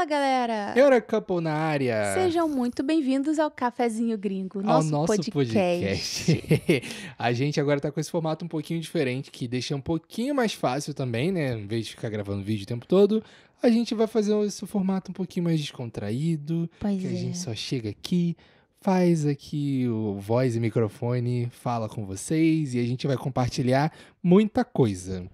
Fala, galera! Eurocouple na área! Sejam muito bem-vindos ao Cafezinho Gringo, ao nosso podcast. A gente agora tá com esse formato um pouquinho diferente, que deixa um pouquinho mais fácil também, né? Em vez de ficar gravando vídeo o tempo todo, a gente vai fazer esse formato um pouquinho mais descontraído. Pois a é. gente só chega aqui, faz aqui o voz e microfone, fala com vocês e a gente vai compartilhar muita coisa.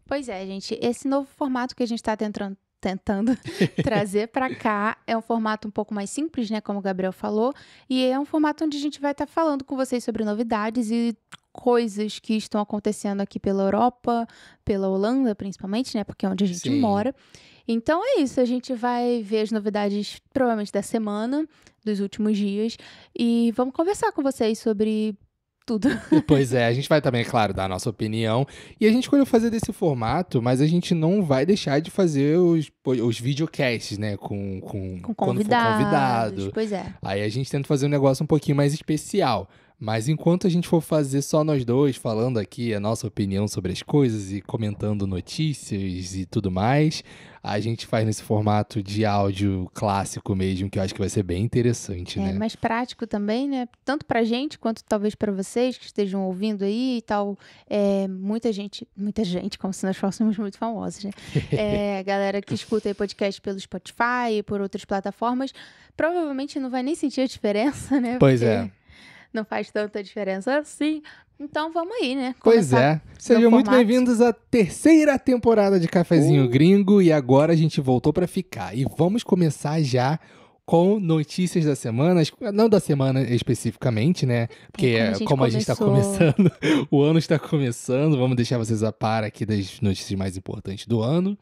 Pois é, gente. Esse novo formato que a gente tá tentando trazer pra cá é um formato um pouco mais simples, né? Como o Gabriel falou. E é um formato onde a gente vai estar falando com vocês sobre novidades e coisas que estão acontecendo aqui pela Europa, pela Holanda, principalmente, né? Porque é onde a gente Sim. mora. Então é isso, a gente vai ver as novidades provavelmente da semana, dos últimos dias, e vamos conversar com vocês sobre tudo. Pois é, a gente vai também, é claro, dar a nossa opinião. E a gente escolheu fazer desse formato, mas a gente não vai deixar de fazer os videocasts, né? Com quando for convidado. Pois é. Aí a gente tenta fazer um negócio um pouquinho mais especial. Mas enquanto a gente for fazer só nós dois, falando aqui a nossa opinião sobre as coisas e comentando notícias e tudo mais, a gente faz nesse formato de áudio clássico mesmo, que eu acho que vai ser bem interessante, né? É mais prático também, né? Tanto pra gente quanto talvez pra vocês que estejam ouvindo aí e tal. Muita gente, como se nós fôssemos muito famosos, né? Galera que escuta aí podcast pelo Spotify e por outras plataformas, provavelmente não vai nem sentir a diferença, né? Pois Porque é. não faz tanta diferença assim. Então vamos aí, né? Pois é. Sejam muito formato. bem-vindos à terceira temporada de Cafezinho Gringo. E agora a gente voltou pra ficar. E vamos começar já com notícias da semana. Não da semana especificamente, né? Porque como a gente tá começando, o ano está começando. Vamos deixar vocês a par aqui das notícias mais importantes do ano.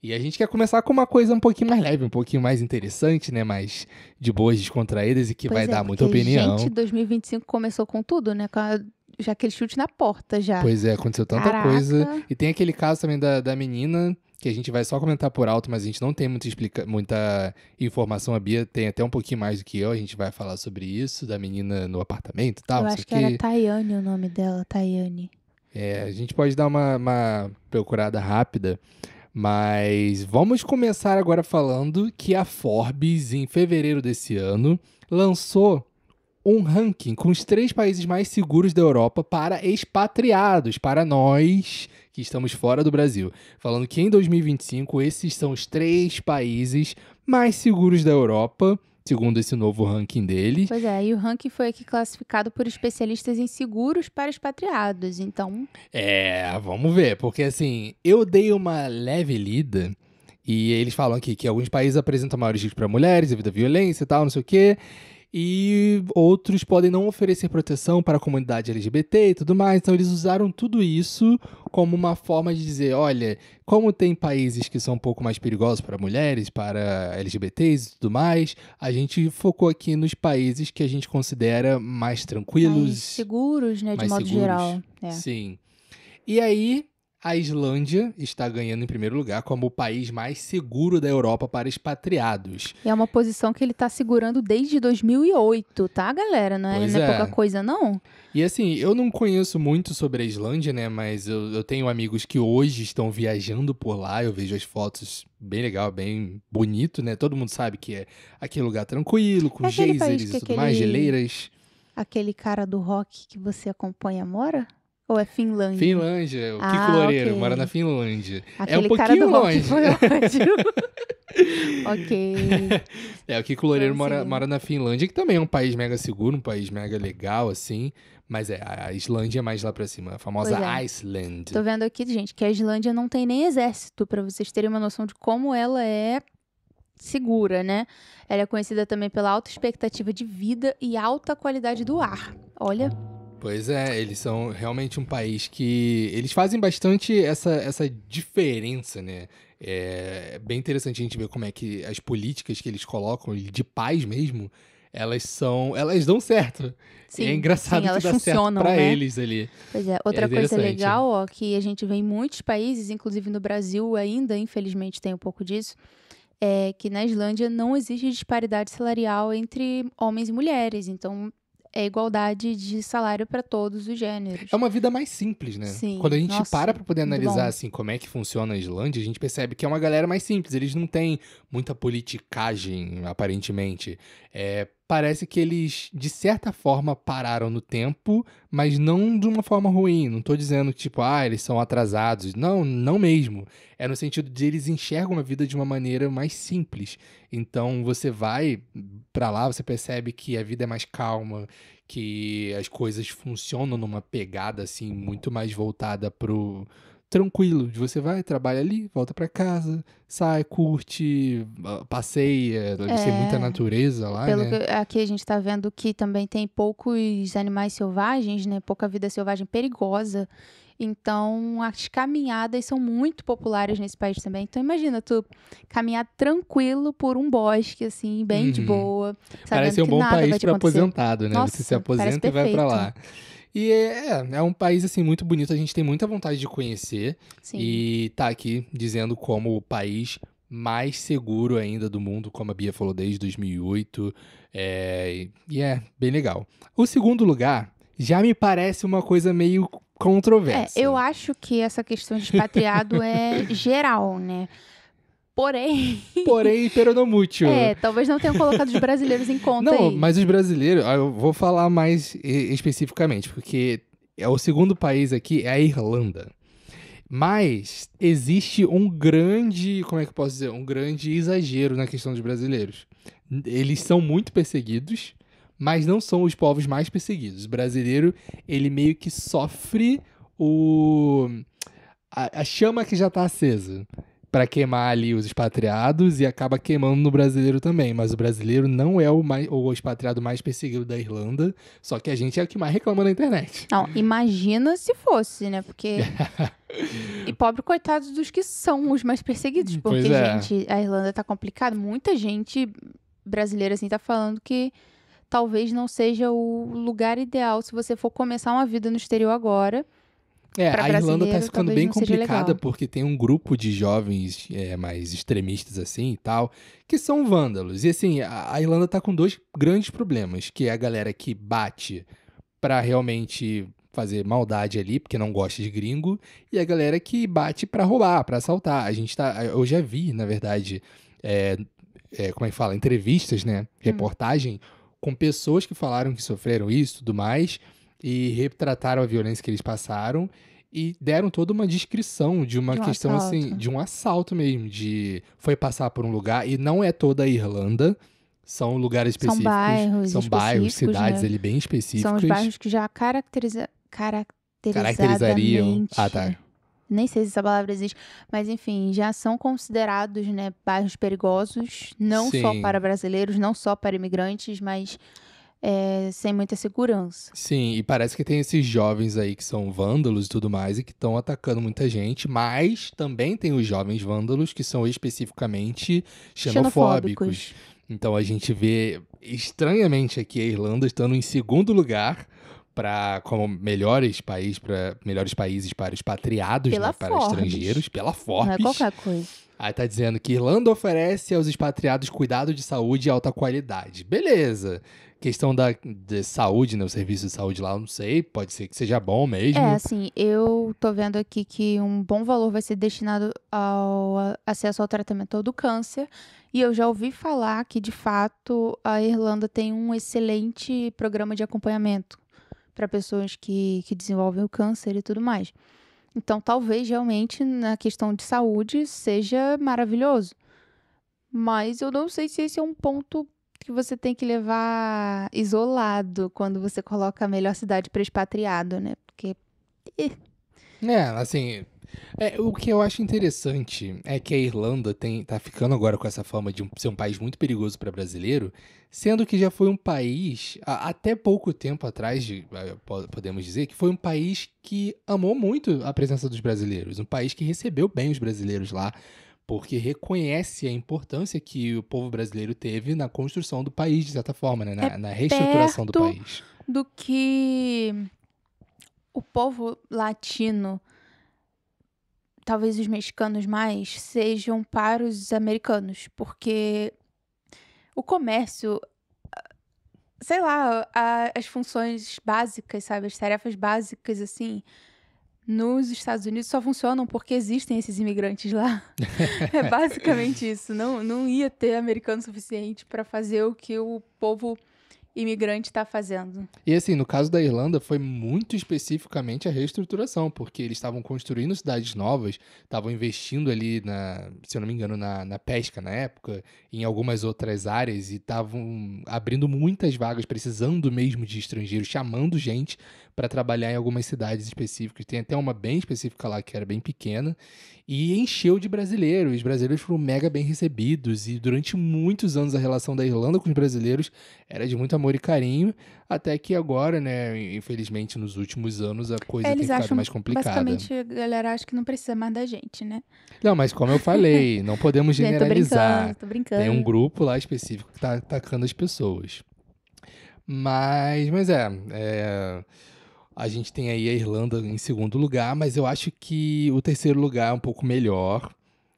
E a gente quer começar com uma coisa um pouquinho mais leve, um pouquinho mais interessante, né? Mais de boas, descontraídas e que vai dar muita opinião. Gente, 2025 começou com tudo, né? Já aquele chute na porta, já. Pois é, aconteceu tanta coisa. E tem aquele caso também da menina, que a gente vai só comentar por alto, mas a gente não tem muita informação. A Bia tem até um pouquinho mais do que eu, a gente vai falar sobre isso, da menina no apartamento e tal. Eu acho que era Tayane o nome dela, Tayane. A gente pode dar uma procurada rápida. Mas vamos começar agora falando que a Forbes, em fevereiro desse ano, lançou um ranking com os 3 países mais seguros da Europa para expatriados, para nós que estamos fora do Brasil. Falando que em 2025 esses são os 3 países mais seguros da Europa, segundo esse novo ranking deles. Pois é, e o ranking foi aqui classificado por especialistas em seguros para expatriados, então... Vamos ver, porque assim, eu dei uma leve lida e eles falam aqui que alguns países apresentam maiores riscos para mulheres devido à violência e tal, não sei o quê, e outros podem não oferecer proteção para a comunidade LGBT e tudo mais, então eles usaram tudo isso como uma forma de dizer, olha, como tem países que são um pouco mais perigosos para mulheres, para LGBTs e tudo mais, a gente focou aqui nos países que a gente considera mais tranquilos. Mais seguros, né, de mais modo seguros. geral. Sim. E aí, a Islândia está ganhando em primeiro lugar como o país mais seguro da Europa para expatriados. E é uma posição que ele tá segurando desde 2008, tá, galera? Não é pouca coisa, não. E assim, eu não conheço muito sobre a Islândia, né? Mas eu tenho amigos que hoje estão viajando por lá. Eu vejo as fotos bem legal, bem bonito, né? Todo mundo sabe que é aquele lugar tranquilo, com geysers e tudo mais, geleiras. Aquele cara do rock que você acompanha mora? Ou é Finlândia? Finlândia, o Kiko Loureiro, mora na Finlândia. Aquele é um pouquinho longe. Foi ótimo. Ok. O Kiko Loureiro mora na Finlândia, que também é um país mega seguro, um país mega legal, assim. Mas a Islândia é mais lá pra cima, a famosa Iceland. Tô vendo aqui, gente, que a Islândia não tem nem exército, pra vocês terem uma noção de como ela é segura, né? Ela é conhecida também pela alta expectativa de vida e alta qualidade do ar. Olha... Pois é, eles são realmente um país que... Eles fazem bastante essa diferença, né? É bem interessante a gente ver como é que as políticas que eles colocam, de paz mesmo, elas dão certo. Sim, é engraçado que dá certo pra eles ali. Pois é, outra coisa legal, ó, que a gente vê em muitos países, inclusive no Brasil ainda, infelizmente tem um pouco disso, é que na Islândia não existe disparidade salarial entre homens e mulheres. Então, é igualdade de salário para todos os gêneros. É uma vida mais simples, né? Sim, Quando a gente nossa, para pra poder muito analisar, bom. assim, como é que funciona a Islândia, a gente percebe que é uma galera mais simples. Eles não têm muita politicagem, aparentemente. Parece que eles, de certa forma, pararam no tempo, mas não de uma forma ruim. Não tô dizendo que, tipo, eles são atrasados. Não, não mesmo. É no sentido de eles enxergam a vida de uma maneira mais simples. Então, você vai pra lá, você percebe que a vida é mais calma, que as coisas funcionam numa pegada, assim, muito mais voltada pro tranquilo. De você vai, trabalha ali, volta pra casa, sai, curte, passeia. Deve ser muita É, natureza lá, pelo que né? aqui a gente tá vendo que também tem poucos animais selvagens, né? Pouca vida selvagem perigosa. Então, as caminhadas são muito populares nesse país também. Então, imagina tu caminhar tranquilo por um bosque, assim, bem de Uhum. boa, Parece sabendo ser um que bom nada país vai te pra acontecer. aposentado, né? Você se Nossa, parece aposenta e vai pra perfeito. lá. E é um país, assim, muito bonito. A gente tem muita vontade de conhecer. Sim. E tá aqui dizendo como o país mais seguro ainda do mundo, como a Bia falou desde 2008. E é bem legal. O segundo lugar já me parece uma coisa meio Eu controversa. acho que essa questão de expatriado é geral, né? Porém, Porém, peronomútil. talvez não tenham colocado os brasileiros em conta Não, aí. mas os brasileiros, eu vou falar mais especificamente, porque o segundo país aqui é a Irlanda. Mas existe um grande, como é que eu posso dizer? Um grande exagero na questão dos brasileiros. Eles são muito perseguidos, mas não são os povos mais perseguidos. O brasileiro, ele meio que sofre o a chama que já tá acesa pra queimar ali os expatriados e acaba queimando no brasileiro também. Mas o brasileiro não é o expatriado mais perseguido da Irlanda, só que a gente é o que mais reclama na internet. Não, imagina se fosse, né? Porque. E pobre coitados dos que são os mais perseguidos. Pois Porque, é. gente, a Irlanda tá complicada. Muita gente brasileira, assim, tá falando que talvez não seja o lugar ideal se você for começar uma vida no exterior agora. Pra A Irlanda tá brasileiro, ficando talvez bem não seja complicada legal. porque tem um grupo de jovens mais extremistas assim e tal, que são vândalos. E assim, a Irlanda tá com dois grandes problemas, que é a galera que bate pra realmente fazer maldade ali, porque não gosta de gringo, e a galera que bate pra roubar, pra assaltar. Eu já vi, na verdade, é, como é que fala, entrevistas, né, Hum, reportagem com pessoas que falaram que sofreram isso, e tudo mais, e retrataram a violência que eles passaram e deram toda uma descrição de uma de um questão assim, assalto. de um assalto mesmo, de foi passar por um lugar e não é toda a Irlanda. São lugares São específicos, bairros são bairros, específicos, cidades né? ali bem São os específicas. bairros que já Caracterizariam. Ah, caracterizadamente, tá. nem sei se essa palavra existe, mas enfim, já são considerados, né, bairros perigosos, não só para Sim, brasileiros, não só para imigrantes, mas sem muita segurança. sim. E parece que tem esses jovens aí que são vândalos e tudo mais e que estão atacando muita gente, mas também tem os jovens vândalos que são especificamente xenofóbicos. Xenofóbicos. Então a gente vê estranhamente aqui a Irlanda estando em segundo lugar para como melhores países para expatriados, né, Pela para Forbes, estrangeiros, pela não é Forbes. qualquer coisa. Aí tá dizendo que Irlanda oferece aos expatriados cuidado de saúde e alta qualidade. Beleza. Questão de saúde, né? O serviço de saúde lá, eu não sei. Pode ser que seja bom mesmo. Assim, eu tô vendo aqui que um bom valor vai ser destinado ao acesso ao tratamento do câncer. E eu já ouvi falar que, de fato, a Irlanda tem um excelente programa de acompanhamento para pessoas que desenvolvem o câncer e tudo mais. Então, talvez realmente na questão de saúde seja maravilhoso. Mas eu não sei se esse é um ponto que você tem que levar isolado quando você coloca a melhor cidade para expatriado, né? Porque Assim, o que eu acho interessante é que a Irlanda tá ficando agora com essa fama de ser um país muito perigoso para brasileiro, sendo que já foi um país, até pouco tempo atrás, podemos dizer, que foi um país que amou muito a presença dos brasileiros, um país que recebeu bem os brasileiros lá, porque reconhece a importância que o povo brasileiro teve na construção do país, de certa forma, né? é Na reestruturação do perto país. do que o povo latino, talvez os mexicanos mais, sejam para os americanos, porque o comércio sei lá, as funções básicas, sabe? As tarefas básicas, assim, nos Estados Unidos só funcionam porque existem esses imigrantes lá. É basicamente isso. Não ia ter americano suficiente para fazer o que o povo imigrante está fazendo. E assim, no caso da Irlanda, foi muito especificamente a reestruturação, porque eles estavam construindo cidades novas, estavam investindo ali, se eu não me engano, na pesca na época, em algumas outras áreas, e estavam abrindo muitas vagas, precisando mesmo de estrangeiros, chamando gente para trabalhar em algumas cidades específicas. Tem até uma bem específica lá, que era bem pequena, e encheu de brasileiros. Os brasileiros foram mega bem recebidos, e durante muitos anos a relação da Irlanda com os brasileiros era de muito amor e carinho, até que agora, né, infelizmente nos últimos anos a coisa tem Eles ficado acham, mais complicada. basicamente, a galera acha que não precisa mais da gente, né? Não, mas como eu falei, não podemos Gente, generalizar. tô brincando. Tem um grupo lá específico que tá atacando as pessoas. Mas a gente tem aí a Irlanda em segundo lugar, mas eu acho que o terceiro lugar é um pouco melhor.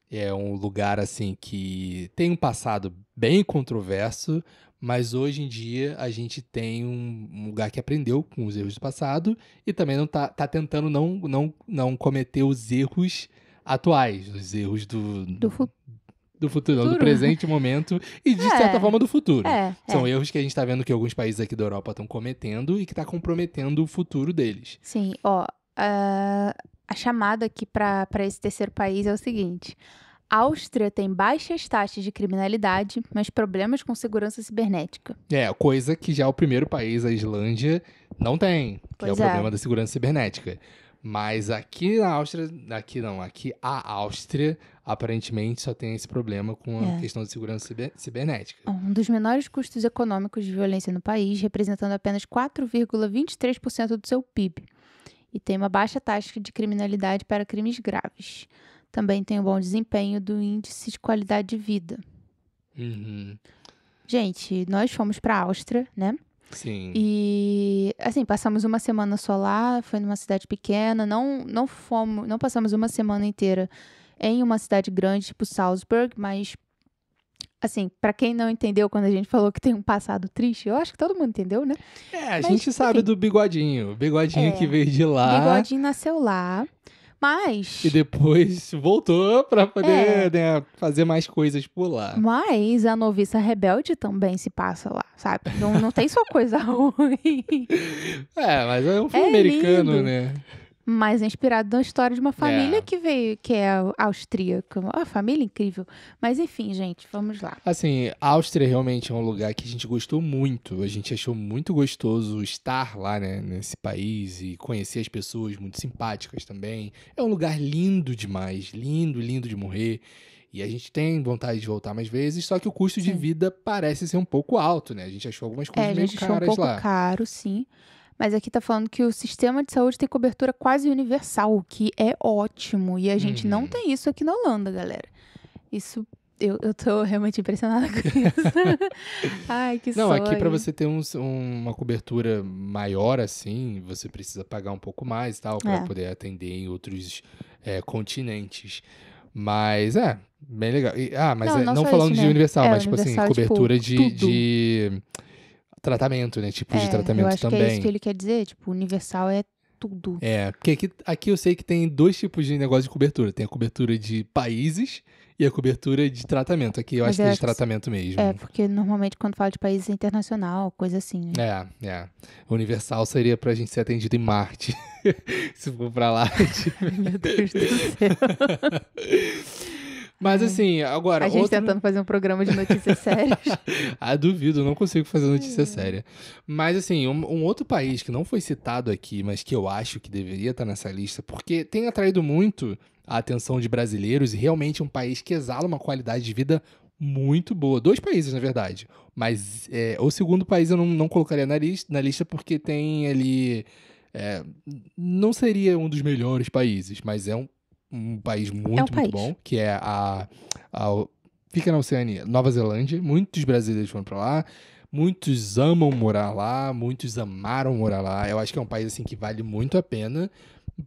É um lugar, assim, que tem um passado bem controverso, mas hoje em dia a gente tem um lugar que aprendeu com os erros do passado e também não tá tentando não cometer os erros atuais, os erros do futuro, não, do presente momento e, de certa forma, do futuro. São erros que a gente tá vendo que alguns países aqui da Europa estão cometendo e que tá comprometendo o futuro deles. Sim, ó, a chamada aqui para esse terceiro país é o seguinte: a Áustria tem baixas taxas de criminalidade, mas problemas com segurança cibernética. Coisa que já o primeiro país, a Islândia, não tem, que é o problema da segurança cibernética. Mas aqui na Áustria, aqui a Áustria, aparentemente só tem esse problema com a questão de segurança cibernética. Um dos menores custos econômicos de violência no país, representando apenas 4,23% do seu PIB. E tem uma baixa taxa de criminalidade para crimes graves. Também tem um bom desempenho do índice de qualidade de vida. Uhum. Gente, nós fomos para a Áustria, né? Sim. E, assim, passamos uma semana só lá, foi numa cidade pequena, não passamos uma semana inteira em uma cidade grande, tipo Salzburg, mas, assim, pra quem não entendeu quando a gente falou que tem um passado triste, eu acho que todo mundo entendeu, né? A gente sabe do Bigodinho. O Bigodinho que veio de lá. Bigodinho nasceu lá. Mas... E depois voltou pra poder fazer mais coisas por lá. Mas a Noviça Rebelde também se passa lá, sabe? Não tem só coisa ruim. Mas é um filme americano, lindo. né? Mas é inspirado na história de uma família que é austríaca. Uma família incrível. Mas enfim, gente, vamos lá. Assim, a Áustria realmente é um lugar que a gente gostou muito. A gente achou muito gostoso estar lá, né, nesse país e conhecer as pessoas muito simpáticas também. É um lugar lindo demais, lindo, lindo de morrer. E a gente tem vontade de voltar mais vezes, só que o custo de vida parece ser um pouco alto, né? A gente achou algumas coisas meio caras lá. A gente achou um pouco caro, sim. Mas aqui tá falando que o sistema de saúde tem cobertura quase universal, o que é ótimo. E a gente não tem isso aqui na Holanda, galera. Isso, eu tô realmente impressionada com isso. Ai, que sonho. Não, aqui pra você ter uma cobertura maior assim, você precisa pagar um pouco mais e tal, pra poder atender em outros continentes. Mas bem legal. Mas não falando isso, de né? universal, mas tipo assim, universal, cobertura tipo, de tratamento, né? Tipos de tratamento eu acho também. que é isso que ele quer dizer. Tipo, universal é tudo. Porque aqui eu sei que tem dois tipos de negócio de cobertura. Tem a cobertura de países e a cobertura de tratamento. Aqui eu acho que é de tratamento mesmo. Porque normalmente quando fala de países é internacional, coisa assim, né? Universal seria pra gente ser atendido em Marte. Se for pra lá. Meu Deus do céu. Mas assim, agora... A gente tentando fazer um programa de notícias sérias. Duvido, não consigo fazer notícia séria. Mas assim, um outro país que não foi citado aqui, mas que eu acho que deveria estar nessa lista, porque tem atraído muito a atenção de brasileiros e realmente é um país que exala uma qualidade de vida muito boa. 2 países, na verdade. Mas o segundo país eu não colocaria na lista porque tem ali... não seria um dos melhores países, mas é um país muito bom, que é fica na Oceania, Nova Zelândia. Muitos brasileiros foram pra lá, muitos amam morar lá, muitos amaram morar lá. Eu acho que é um país assim que vale muito a pena,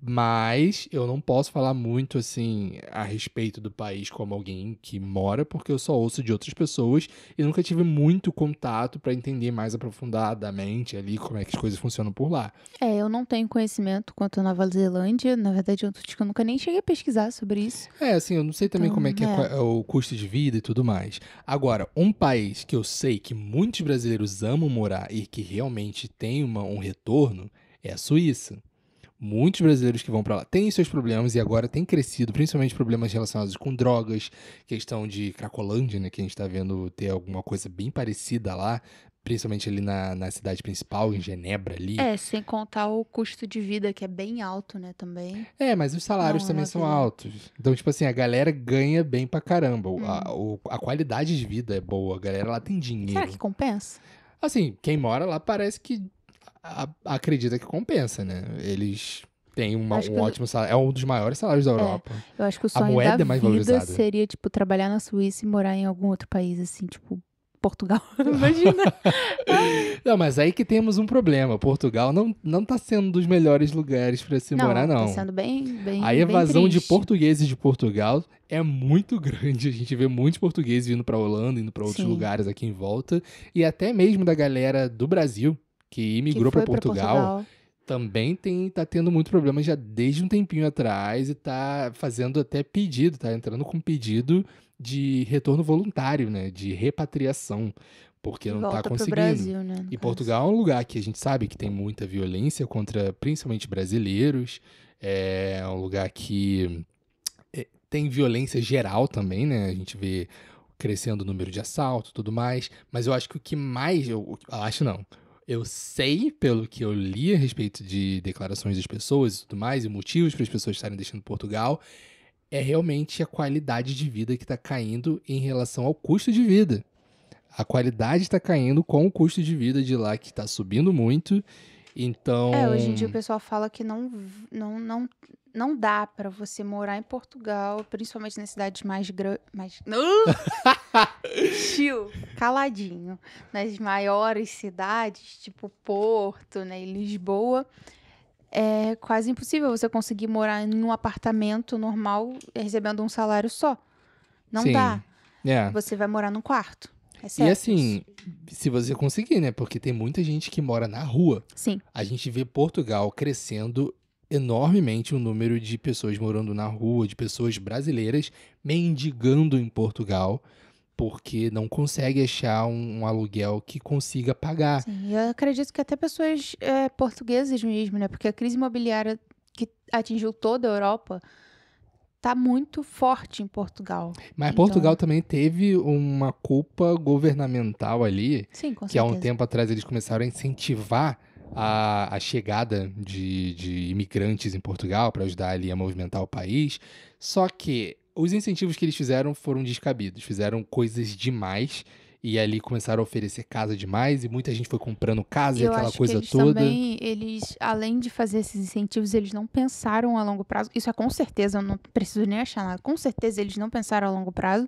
Mas eu não posso falar muito, assim, a respeito do país como alguém que mora, porque eu só ouço de outras pessoas e nunca tive muito contato pra entender mais aprofundadamente ali como é que as coisas funcionam por lá. Eu não tenho conhecimento quanto à Nova Zelândia. Na verdade, acho que eu nunca nem cheguei a pesquisar sobre isso. Assim, eu não sei também Então, como é que é o custo de vida e tudo mais. Agora, um país que eu sei que muitos brasileiros amam morar e que realmente tem um retorno é a Suíça. Muitos brasileiros que vão pra lá têm seus problemas e agora tem crescido, principalmente problemas relacionados com drogas, questão de Cracolândia, né, que a gente tá vendo ter alguma coisa bem parecida lá, principalmente ali na cidade principal, em Genebra ali. Sem contar o custo de vida, que é bem alto, né, também. Mas os salários Não, também uma são vida. altos. Então, tipo assim, a galera ganha bem pra caramba. Hum. A qualidade de vida é boa, a galera lá tem Será que dinheiro. compensa? Assim, quem mora lá parece que acredita que compensa, né? Eles têm Acho um que, ótimo salário. É um dos maiores salários da Europa. eu acho que o A sonho da moeda é mais vida valorizada. seria, tipo, trabalhar na Suíça e morar em algum outro país, assim, tipo, Portugal. Imagina. Não, mas aí que temos um problema. Portugal não tá sendo um dos melhores lugares pra se morar, Não, tá não. sendo bem A bem evasão de triste. portugueses de Portugal é muito grande. A gente vê muitos portugueses vindo pra Holanda, indo pra outros Sim. lugares aqui em volta. E até mesmo da galera do Brasil, que Que imigrou pra foi pra Portugal, também tá tendo muito problema já desde um tempinho atrás e tá fazendo até pedido, tá entrando com pedido de retorno voluntário, né? De repatriação, porque De não tá volta pro conseguindo. Brasil, né, no E caso. Portugal é um lugar que a gente sabe que tem muita violência contra principalmente brasileiros. É um lugar que tem violência geral também, né? A gente vê crescendo o número de assaltos e tudo mais. Mas eu acho que o que mais. Eu acho não. Eu sei, pelo que eu li a respeito de declarações das pessoas e tudo mais, e motivos para as pessoas estarem deixando Portugal, é realmente a qualidade de vida que está caindo em relação ao custo de vida. A qualidade está caindo com o custo de vida de lá, que está subindo muito. Então. Hoje em dia o pessoal fala que não dá pra você morar em Portugal, principalmente nas cidades mais grandes. Tio, caladinho. Nas maiores cidades, tipo Porto, né, e Lisboa, é quase impossível você conseguir morar em um apartamento normal recebendo um salário só. Não Sim. dá. É. Você vai morar num quarto. É E certo assim, isso. se você conseguir, né? Porque tem muita gente que mora na rua. Sim. A gente vê Portugal crescendo enormemente o número de pessoas morando na rua, de pessoas brasileiras mendigando em Portugal, porque não consegue achar um aluguel que consiga pagar. Sim, eu acredito que até pessoas portuguesas mesmo, né? Porque a crise imobiliária que atingiu toda a Europa tá muito forte em Portugal. Mas Então, Portugal também teve uma culpa governamental ali, sim, com que há um certeza. tempo atrás eles começaram a incentivar a chegada de imigrantes em Portugal para ajudar ali a movimentar o país. Só que os incentivos que eles fizeram foram descabidos, fizeram coisas demais e ali começaram a oferecer casa demais e muita gente foi comprando casa E e eu aquela acho que coisa eles toda. também, além de fazer esses incentivos, eles não pensaram a longo prazo. Isso é com certeza, eu não preciso nem achar nada. Com certeza eles não pensaram a longo prazo.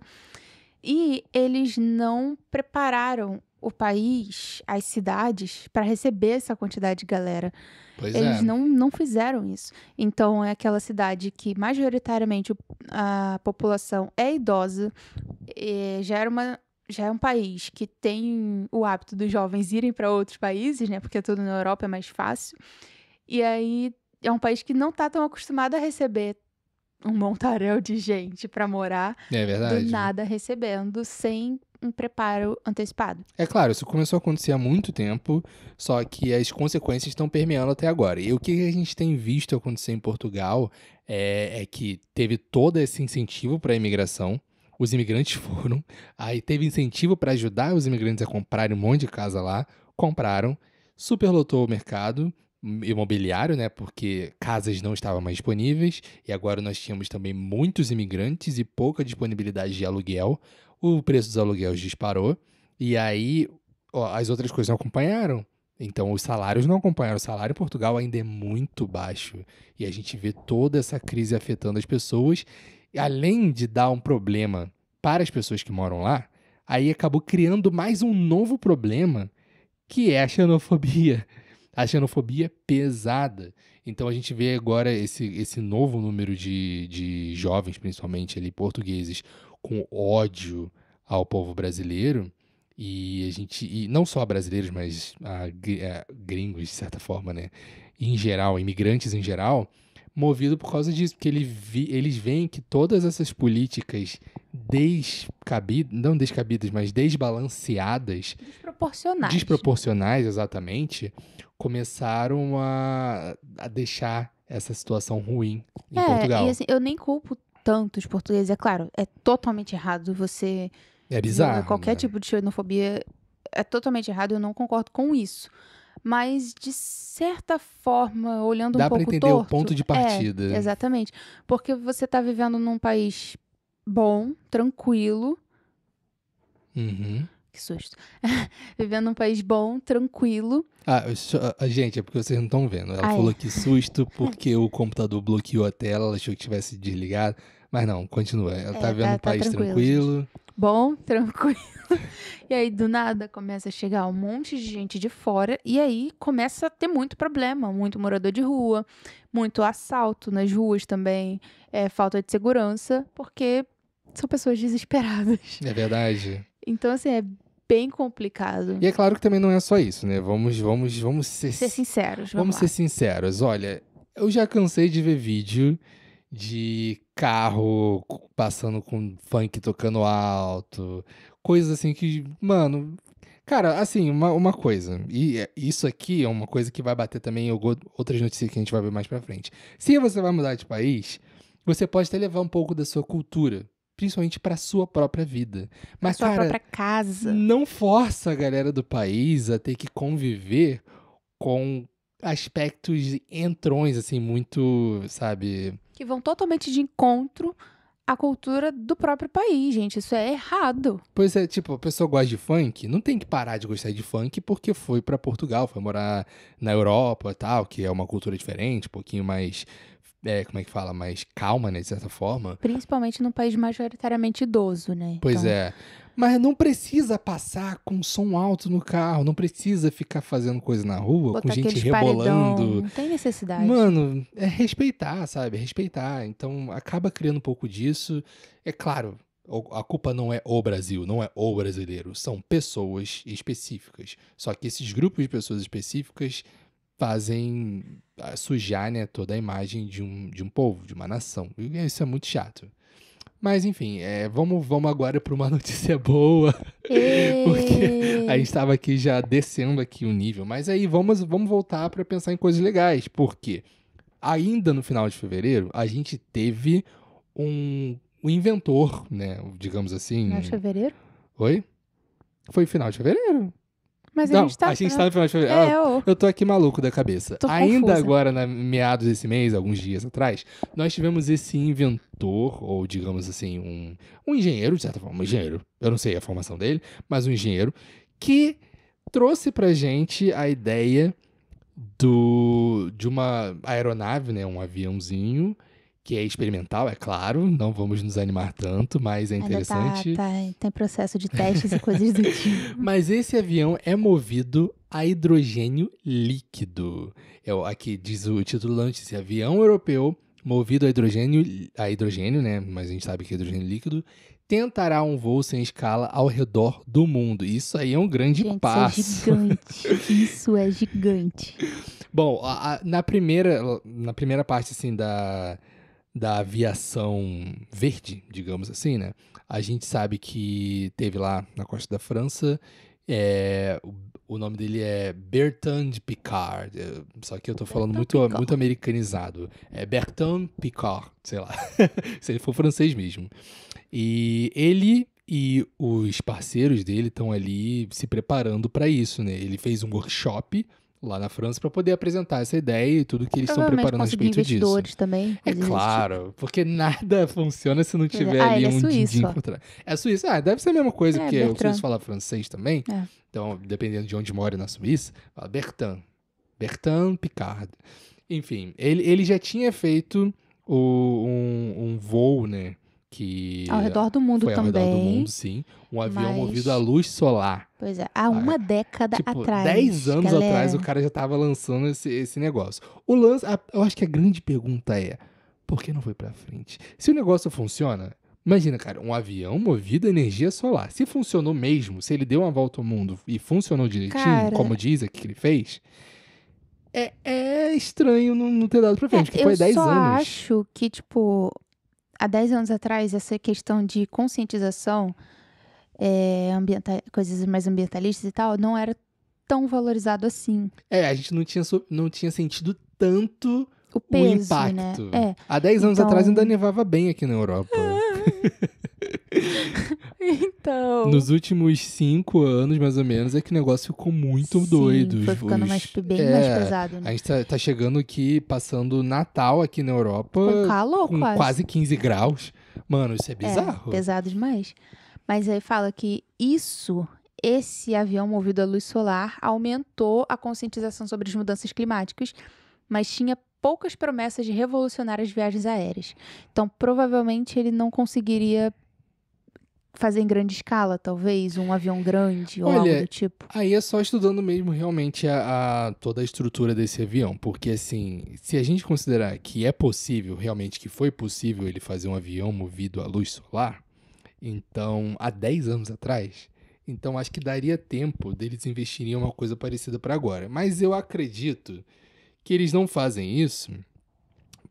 E eles não prepararam o país, as cidades, para receber essa quantidade de galera. Pois Eles é. não fizeram isso. Então, é aquela cidade que majoritariamente a população é idosa, já é um país que tem o hábito dos jovens irem para outros países, né? Porque tudo na Europa é mais fácil. E aí é um país que não tá tão acostumado a receber um montaréu de gente para morar É do verdade. nada recebendo sem um preparo antecipado. É claro, isso começou a acontecer há muito tempo, só que as consequências estão permeando até agora. E o que a gente tem visto acontecer em Portugal é que teve todo esse incentivo para a imigração, os imigrantes foram, aí teve incentivo para ajudar os imigrantes a comprarem um monte de casa lá, compraram, superlotou o mercado imobiliário, né, porque casas não estavam mais disponíveis, e agora nós tínhamos também muitos imigrantes e pouca disponibilidade de aluguel, o preço dos aluguéis disparou, e aí as outras coisas não acompanharam. Então os salários não acompanharam. O salário em Portugal ainda é muito baixo. E a gente vê toda essa crise afetando as pessoas. E além de dar um problema para as pessoas que moram lá, aí acabou criando mais um novo problema, que é a xenofobia. A xenofobia pesada. Então a gente vê agora esse novo número de jovens, principalmente ali portugueses, com ódio ao povo brasileiro. E não só brasileiros, mas gringos, de certa forma, né? Em geral, imigrantes em geral, movido por causa disso, porque eles veem que todas essas políticas não descabidas, mas desbalanceadas, Desproporcionais. desproporcionais exatamente, começaram a deixar essa situação ruim em Portugal. E assim, eu nem culpo tanto os portugueses. É claro, é totalmente errado você É desenvolver bizarro, qualquer né? tipo de xenofobia. É totalmente errado, eu não concordo com isso. Mas, de certa forma, olhando um Dá pra pouco entender o torto... ponto de partida. Exatamente. Porque você tá vivendo num país bom, tranquilo... Uhum. Que susto. Vivendo num país bom, tranquilo. Gente, é porque vocês não estão vendo. Ela Ah, falou é. que susto porque o computador bloqueou a tela, ela achou que tivesse desligado. Mas não, continua. Ela tá vendo um Tá país tranquilo, gente. tranquilo. Bom, tranquilo. E aí, do nada, começa a chegar um monte de gente de fora. E aí, começa a ter muito problema. Muito morador de rua. Muito assalto nas ruas também. Falta de segurança. Porque são pessoas desesperadas. É verdade. Então, assim, é bem complicado. E é claro que também não é só isso, né? Vamos Ser sinceros, vamos vamos ser lá. sinceros. Olha, eu já cansei de ver vídeo de carro passando com funk tocando alto, coisas assim que, mano, cara, assim, uma coisa, isso aqui é uma coisa que vai bater também em outras notícias que a gente vai ver mais pra frente. Se você vai mudar de país, você pode até levar um pouco da sua cultura, principalmente pra sua própria vida. Pra Mas, sua cara, própria casa. não força a galera do país a ter que conviver com aspectos entrões, assim, muito, sabe? Que vão totalmente de encontro à cultura do próprio país, gente. Isso é errado. Pois é, tipo, a pessoa gosta de funk, não tem que parar de gostar de funk porque foi pra Portugal, foi morar na Europa e tal, que é uma cultura diferente, um pouquinho mais, como é que fala, mais calma, né, de certa forma. Principalmente num país majoritariamente idoso, né? Pois Então, é. Mas não precisa passar com som alto no carro, não precisa ficar fazendo coisa na rua, com botar gente aqueles paredão. rebolando. Não tem necessidade. Mano, é respeitar, sabe? Respeitar. Então, acaba criando um pouco disso. É claro, a culpa não é o Brasil, não é o brasileiro. São pessoas específicas. Só que esses grupos de pessoas específicas fazem sujar, né, toda a imagem de um povo, de uma nação. E isso é muito chato. Mas, enfim, vamos agora para uma notícia boa. Porque a gente estava aqui já descendo aqui o nível. Mas aí vamos voltar para pensar em coisas legais. Porque ainda no final de fevereiro, a gente teve um inventor, né? Digamos assim. Não é fevereiro? Oi? Foi final de fevereiro? Mas Não, a gente tá... a gente tá no final de fevereiro. Eu tô aqui maluco da cabeça. Tô Ainda confusa. agora, meados desse mês, alguns dias atrás, nós tivemos esse inventor, ou digamos assim, um engenheiro, de certa forma, um engenheiro, eu não sei a formação dele, mas um engenheiro, que trouxe pra gente a ideia de uma aeronave, né, um aviãozinho, que é experimental, é claro, não vamos nos animar tanto, mas é Ainda interessante. tem processo de testes e coisas do tipo. Mas esse avião é movido a hidrogênio líquido. Aqui diz o título da notícia: avião europeu movido a hidrogênio, né? Mas a gente sabe que é hidrogênio líquido, tentará um voo sem escala ao redor do mundo. Isso aí é um grande Gente, passo. isso é gigante. Isso é gigante. Bom, na primeira parte, assim, da aviação verde, digamos assim, né? A gente sabe que teve lá na costa da França, o nome dele é Bertrand Piccard, só que eu tô falando Bertrand Piccard. muito americanizado. É Bertrand Piccard, sei lá, se ele for francês mesmo. E ele e os parceiros dele estão ali se preparando para isso, né? Ele fez um workshop lá na França para poder apresentar essa ideia e tudo que eles estão Provavelmente preparando a conseguir respeito disso. investidores também. É coisas desse claro, porque nada funciona se não tiver Ah, ali ele é um suíço, din-din ó. por trás. É suíço? Ah, deve ser a mesma coisa, porque o Bertrand. suíço fala francês também. É. Então, dependendo de onde mora na Suíça, fala Bertrand Piccard. Enfim, ele já tinha feito um voo, né? que Ao redor do mundo foi ao redor do também. mundo, sim. Um avião mas- movido a luz solar. Pois é, há uma década Tipo, atrás. 10 anos galera. atrás o cara já tava lançando esse negócio. Eu acho que a grande pergunta é, por que não foi pra frente? Se o negócio funciona, imagina, cara, um avião movido a energia solar. Se funcionou mesmo, se ele deu uma volta ao mundo e funcionou direitinho, Cara- como diz aqui que ele fez, é estranho não ter dado pra frente, porque foi 10 Eu só anos. acho que, tipo, há 10 anos atrás, essa questão de conscientização, coisas mais ambientalistas e tal, não era tão valorizado assim. A gente não tinha sentido tanto O o peso, impacto. né? Há 10 anos Então- atrás ainda nevava bem aqui na Europa. Então... Nos últimos 5 anos, mais ou menos, é que o negócio ficou muito Sim, doido. foi ficando bem mais pesado, A né? gente tá chegando aqui, passando Natal aqui na Europa. Com calor, com quase 15 graus. Mano, isso é bizarro. Pesado demais. Mas aí fala que esse avião movido a luz solar aumentou a conscientização sobre as mudanças climáticas, mas tinha poucas promessas de revolucionar as viagens aéreas. Então, provavelmente, ele não conseguiria fazer em grande escala, talvez, um avião grande ou Olha, algo do tipo. Aí é só estudando mesmo realmente toda a estrutura desse avião. Porque, assim, se a gente considerar que é possível, realmente que foi possível ele fazer um avião movido à luz solar, então, há 10 anos atrás, então acho que daria tempo deles investirem em uma coisa parecida para agora. Mas eu acredito que eles não fazem isso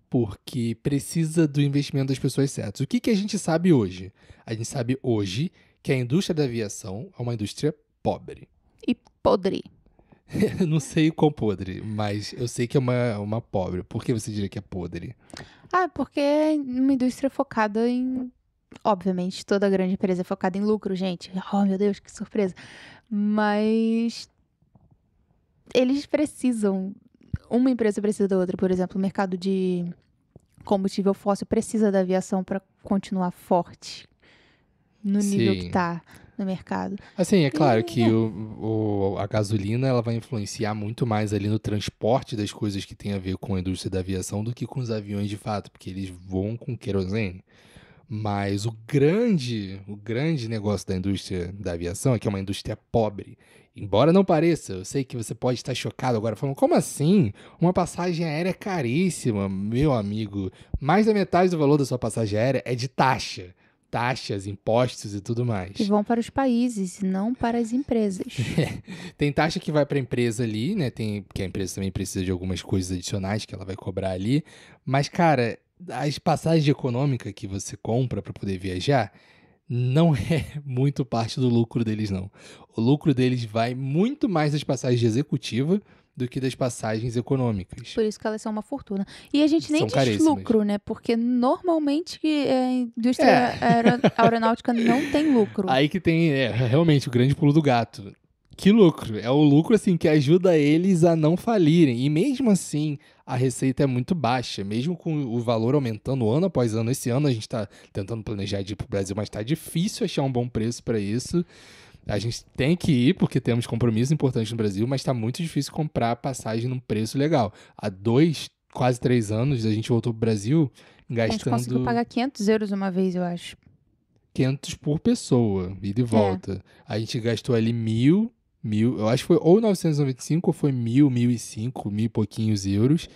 porque precisa do investimento das pessoas certas. O que a gente sabe hoje? A gente sabe hoje que a indústria da aviação é uma indústria pobre. E podre. Eu não sei qual podre, mas eu sei que é uma pobre. Por que você diria que é podre? Porque é uma indústria focada em... Obviamente, toda grande empresa é focada em lucro, gente. Oh, meu Deus, que surpresa. Mas eles precisam... Uma empresa precisa da outra. Por exemplo, o mercado de combustível fóssil precisa da aviação para continuar forte no nível Sim. que tá no mercado. Assim, é claro que a gasolina ela vai influenciar muito mais ali no transporte das coisas que tem a ver com a indústria da aviação do que com os aviões de fato, porque eles voam com querosene. Mas o grande negócio da indústria da aviação é que é uma indústria pobre. Embora não pareça, eu sei que você pode estar chocado agora, falando, como assim? Uma passagem aérea é caríssima, meu amigo. Mais da metade do valor da sua passagem aérea é de taxa. Taxas, impostos e tudo mais. Que vão para os países e não para as empresas. Tem taxa que vai para a empresa ali, né? Porque a empresa também precisa de algumas coisas adicionais que ela vai cobrar ali. Mas, cara, as passagens econômicas que você compra para poder viajar não é muito parte do lucro deles, não. O lucro deles vai muito mais das passagens de executiva do que das passagens econômicas. Por isso que elas são uma fortuna. E a gente nem São diz caríssimas. lucro, né? Porque normalmente a indústria aeronáutica não tem lucro. Aí que tem, realmente, o grande pulo do gato. Que lucro? É o lucro, assim, que ajuda eles a não falirem. E mesmo assim, a receita é muito baixa. Mesmo com o valor aumentando ano após ano. Esse ano a gente tá tentando planejar de ir pro Brasil, mas tá difícil achar um bom preço para isso. A gente tem que ir, porque temos compromissos importantes no Brasil, mas tá muito difícil comprar passagem num preço legal. Há 2, quase 3 anos, a gente voltou pro Brasil A gente conseguiu gastando pagar 500 euros uma vez, eu acho. 500 por pessoa, ida e volta. A gente gastou ali 1.000, eu acho que foi ou 995 ou foi 1.005, 1.000 e pouquinhos euros.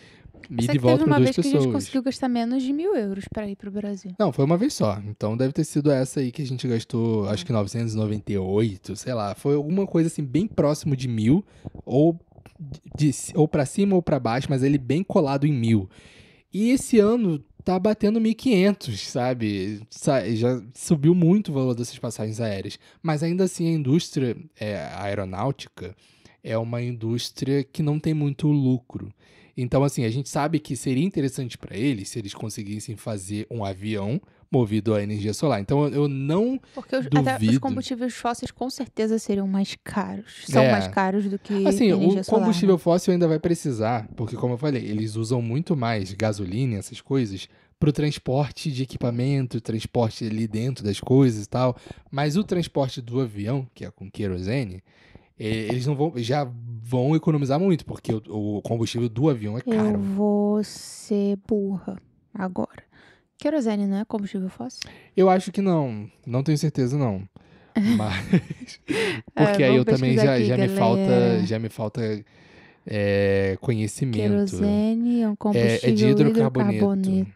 Ida Só e que volta teve para uma 2 vez que a gente pessoas. conseguiu gastar menos de 1.000 euros para ir pro Brasil. Não, foi uma vez só. Então deve ter sido essa aí que a gente gastou, acho que 998, sei lá. Foi alguma coisa assim, bem próximo de 1.000, ou para cima ou para baixo, mas ele bem colado em 1.000. E esse ano tá batendo 1.500, sabe? Já subiu muito o valor dessas passagens aéreas. Mas ainda assim a indústria aeronáutica é uma indústria que não tem muito lucro. Então, assim, a gente sabe que seria interessante para eles se eles conseguissem fazer um avião movido à energia solar. Então, eu não Porque até os duvido. combustíveis fósseis com certeza seriam mais caros. São mais caros do que Assim, energia o solar. combustível Né? fóssil ainda vai precisar, porque, como eu falei, eles usam muito mais gasolina, essas coisas, para o transporte de equipamento, transporte ali dentro das coisas e tal. Mas o transporte do avião, que é com querosene, eles já vão economizar muito, porque o combustível do avião é Eu caro. vou ser burra agora. Querosene não é combustível fóssil? Eu acho que não. Não tenho certeza, não. Mas. Porque aí vamos eu também pesquisar aqui, galera. já me falta conhecimento. Querosene é um É de combustível hidrocarboneto. hidrocarboneto.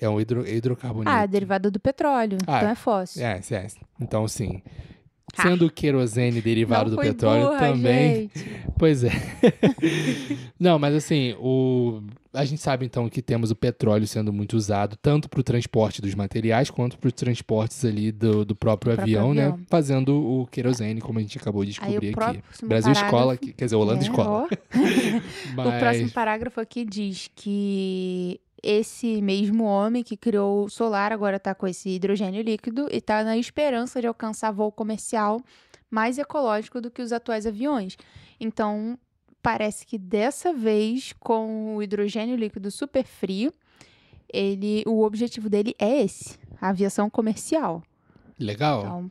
É um hidrocarboneto. Derivado do petróleo. Então é fóssil. É. Então, sim. Sendo o querosene derivado do petróleo burra, também. Gente. Pois é. Não, mas assim, a gente sabe então que temos o petróleo sendo muito usado tanto para o transporte dos materiais quanto para os transportes ali do próprio avião, né? Fazendo o querosene, como a gente acabou de descobrir aqui. Brasil Escola, quer dizer, Holanda Escola. Mas... O próximo parágrafo aqui diz que esse mesmo homem que criou o solar agora está com esse hidrogênio líquido e está na esperança de alcançar voo comercial mais ecológico do que os atuais aviões. Então, parece que dessa vez, com o hidrogênio líquido super frio, o objetivo dele é esse, a aviação comercial. Legal. Então...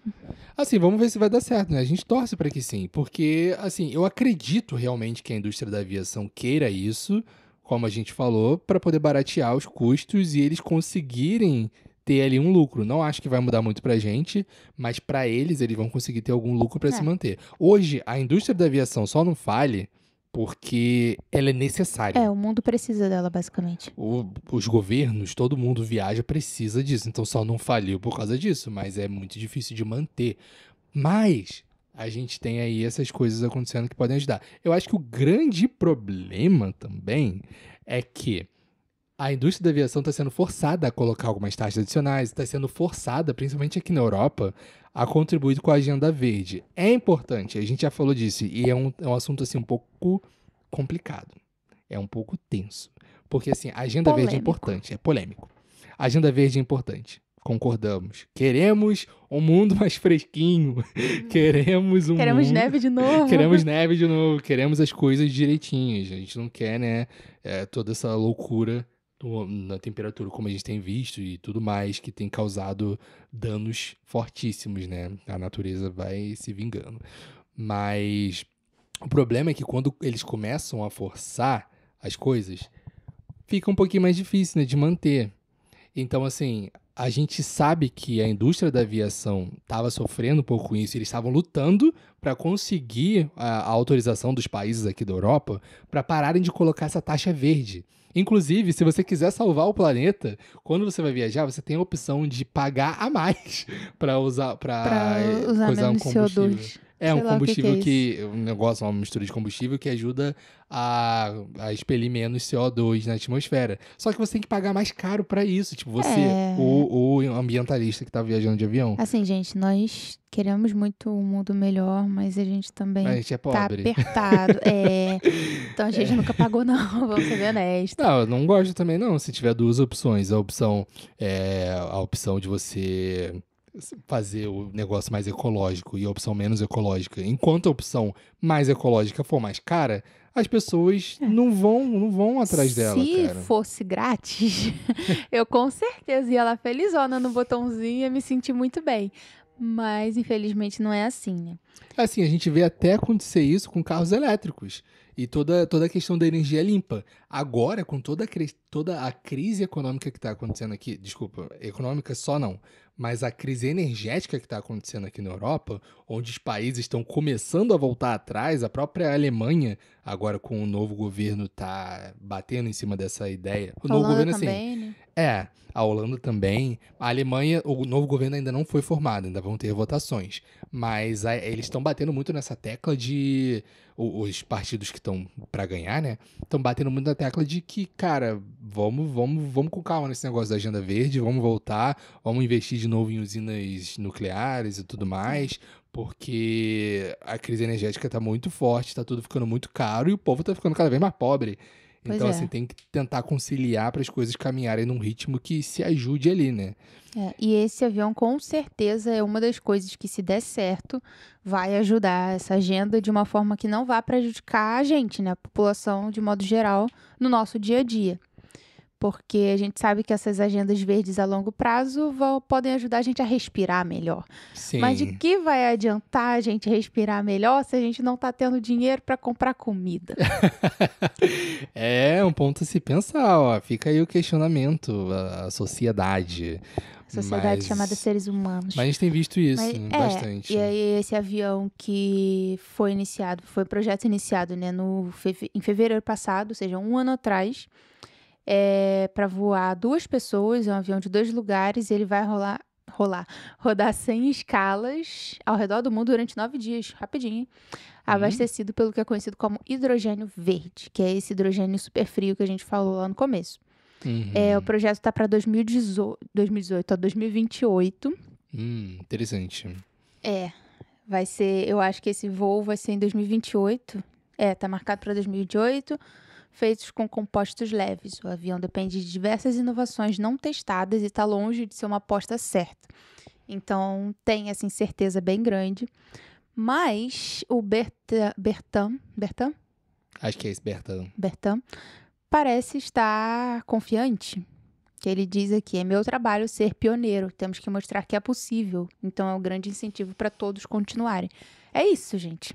Assim, vamos ver se vai dar certo, né? A gente torce para que sim, porque, assim, eu acredito realmente que a indústria da aviação queira isso, como a gente falou, para poder baratear os custos e eles conseguirem ter ali um lucro. Não acho que vai mudar muito pra gente, mas para eles vão conseguir ter algum lucro para se manter. Hoje, a indústria da aviação só não fale porque ela é necessária. O mundo precisa dela, basicamente. Os governos, todo mundo viaja, precisa disso. Então só não faliu por causa disso, mas é muito difícil de manter. Mas a gente tem aí essas coisas acontecendo que podem ajudar. Eu acho que o grande problema também é que a indústria da aviação está sendo forçada a colocar algumas taxas adicionais, está sendo forçada, principalmente aqui na Europa, a contribuir com a agenda verde. É importante, a gente já falou disso, e é um assunto assim um pouco complicado. É um pouco tenso. Porque assim, a agenda verde é importante, é polêmico. A agenda verde é importante. Concordamos. Queremos um mundo mais fresquinho. Queremos neve de novo. Queremos neve de novo. Queremos as coisas direitinhas. A gente não quer, né, toda essa loucura na temperatura, como a gente tem visto e tudo mais, que tem causado danos fortíssimos, né? A natureza vai se vingando. Mas o problema é que quando eles começam a forçar as coisas, fica um pouquinho mais difícil, né, de manter. Então, assim, a gente sabe que a indústria da aviação estava sofrendo um pouco com isso. Eles estavam lutando para conseguir a autorização dos países aqui da Europa para pararem de colocar essa taxa verde. Inclusive, se você quiser salvar o planeta, quando você vai viajar, você tem a opção de pagar a mais para usar menos combustível. CO2. Um combustível um negócio, uma mistura de combustível que ajuda a expelir menos CO2 na atmosfera. Só que você tem que pagar mais caro pra isso. Tipo, o ambientalista que tá viajando de avião. Assim, gente, nós queremos muito um mundo melhor, mas a gente também é pobre. Tá apertado. Então a gente nunca pagou, não, vamos ser honestos. Não, eu não gosto também, não. Se tiver duas opções, a opção de você fazer o negócio mais ecológico e a opção menos ecológica, enquanto a opção mais ecológica for mais cara, as pessoas não vão atrás dela, cara. Se fosse grátis, eu com certeza ia lá felizona no botãozinho e ia me sentir muito bem. Mas, infelizmente, não é assim, né? Assim, a gente vê até acontecer isso com carros elétricos e toda a questão da energia limpa. Agora, com toda a crise econômica que está acontecendo aqui, desculpa, econômica só não, mas a crise energética que está acontecendo aqui na Europa, onde os países estão começando a voltar atrás, a própria Alemanha, agora com o novo governo, está batendo em cima dessa ideia. O novo governo, também, né? A Holanda também. A Alemanha, o novo governo ainda não foi formado, ainda vão ter votações. Mas eles estão batendo muito nessa tecla de... Os partidos que estão para ganhar, né? Estão batendo muito na tecla de que, cara, vamos com calma nesse negócio da agenda verde, vamos voltar, vamos investir de novo em usinas nucleares e tudo mais, porque a crise energética tá muito forte, tá tudo ficando muito caro e o povo tá ficando cada vez mais pobre. Então, assim, tem que tentar conciliar para as coisas caminharem num ritmo que se ajude ali, né? E esse avião, com certeza, é uma das coisas que, se der certo, vai ajudar essa agenda de uma forma que não vá prejudicar a gente, né? A população, de modo geral, no nosso dia a dia. porque a gente sabe que essas agendas verdes a longo prazo podem ajudar a gente a respirar melhor. Sim. Mas de que vai adiantar a gente respirar melhor se a gente não tá tendo dinheiro para comprar comida? É um ponto a se pensar, ó. Fica aí o questionamento, a sociedade. Sociedade chamada seres humanos. Mas a gente tem visto isso bastante. E aí esse avião que foi projeto iniciado, né, em fevereiro passado, ou seja, 1 ano atrás, para voar 2 pessoas, é um avião de 2 lugares, e ele vai rodar 100 escalas ao redor do mundo durante 9 dias, rapidinho, hein? Abastecido pelo que é conhecido como hidrogênio verde, que é esse hidrogênio super frio que a gente falou lá no começo. O projeto tá para 2018 a 2028. Interessante. Vai ser, eu acho que esse voo vai ser em 2028. Tá marcado para 2028, feitos com compostos leves. O avião depende de diversas inovações não testadas e está longe de ser uma aposta certa. Então, tem essa incerteza bem grande. Mas o Bertan? Acho que é esse, Bertan. Parece estar confiante. Que ele diz aqui, é meu trabalho ser pioneiro, temos que mostrar que é possível. Então é um grande incentivo para todos continuarem. É isso, gente.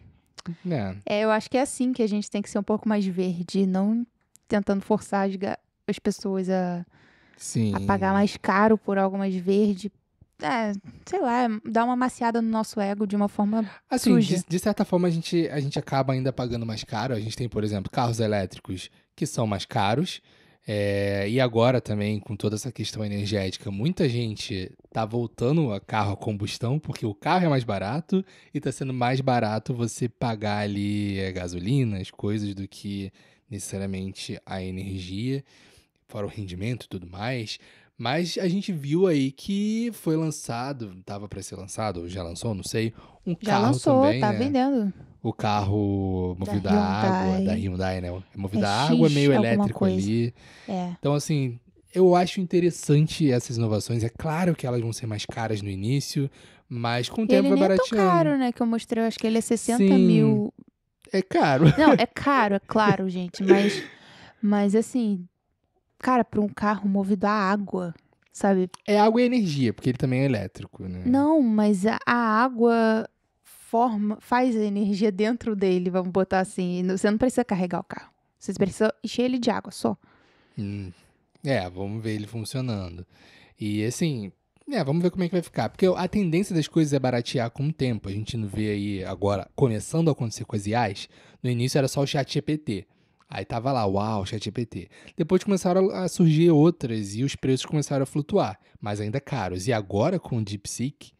Eu acho que é assim que a gente tem que ser um pouco mais verde, não tentando forçar as pessoas a pagar mais caro por algo mais verde. Sei lá, dar uma maciada no nosso ego de uma forma suja. De certa forma, a gente acaba ainda pagando mais caro. A gente tem, por exemplo, carros elétricos que são mais caros. E agora também, com toda essa questão energética, muita gente tá voltando a carro a combustão, porque o carro é mais barato e tá sendo mais barato você pagar ali gasolina, as coisas, do que necessariamente a energia, fora o rendimento e tudo mais. Mas a gente viu aí que foi lançado, tava para ser lançado, ou já lançou, não sei, um carro lançou, também, tá né? vendendo. O carro movido a água, da Hyundai, né? É movido a X, água, meio alguma elétrico coisa. ali. Então, assim, eu acho interessante essas inovações. É claro que elas vão ser mais caras no início, mas com o tempo vai barateando. Ele nem é tão caro, né? Que eu mostrei, eu acho que ele é 60 Sim, mil. É caro. Não, é caro, é claro, gente. Mas assim, cara, para um carro movido a água, sabe? É água e energia, porque ele também é elétrico, né? Não, mas a água faz a energia dentro dele, vamos botar assim. Você não precisa carregar o carro. Você precisa encher ele de água só. Vamos ver ele funcionando. E assim, vamos ver como é que vai ficar. Porque a tendência das coisas é baratear com o tempo. A gente não vê aí agora, começando a acontecer com as IAs. No início era só o ChatGPT. Aí tava lá, uau, ChatGPT. Depois começaram a surgir outras e os preços começaram a flutuar, mas ainda caros. E agora com o DeepSeek,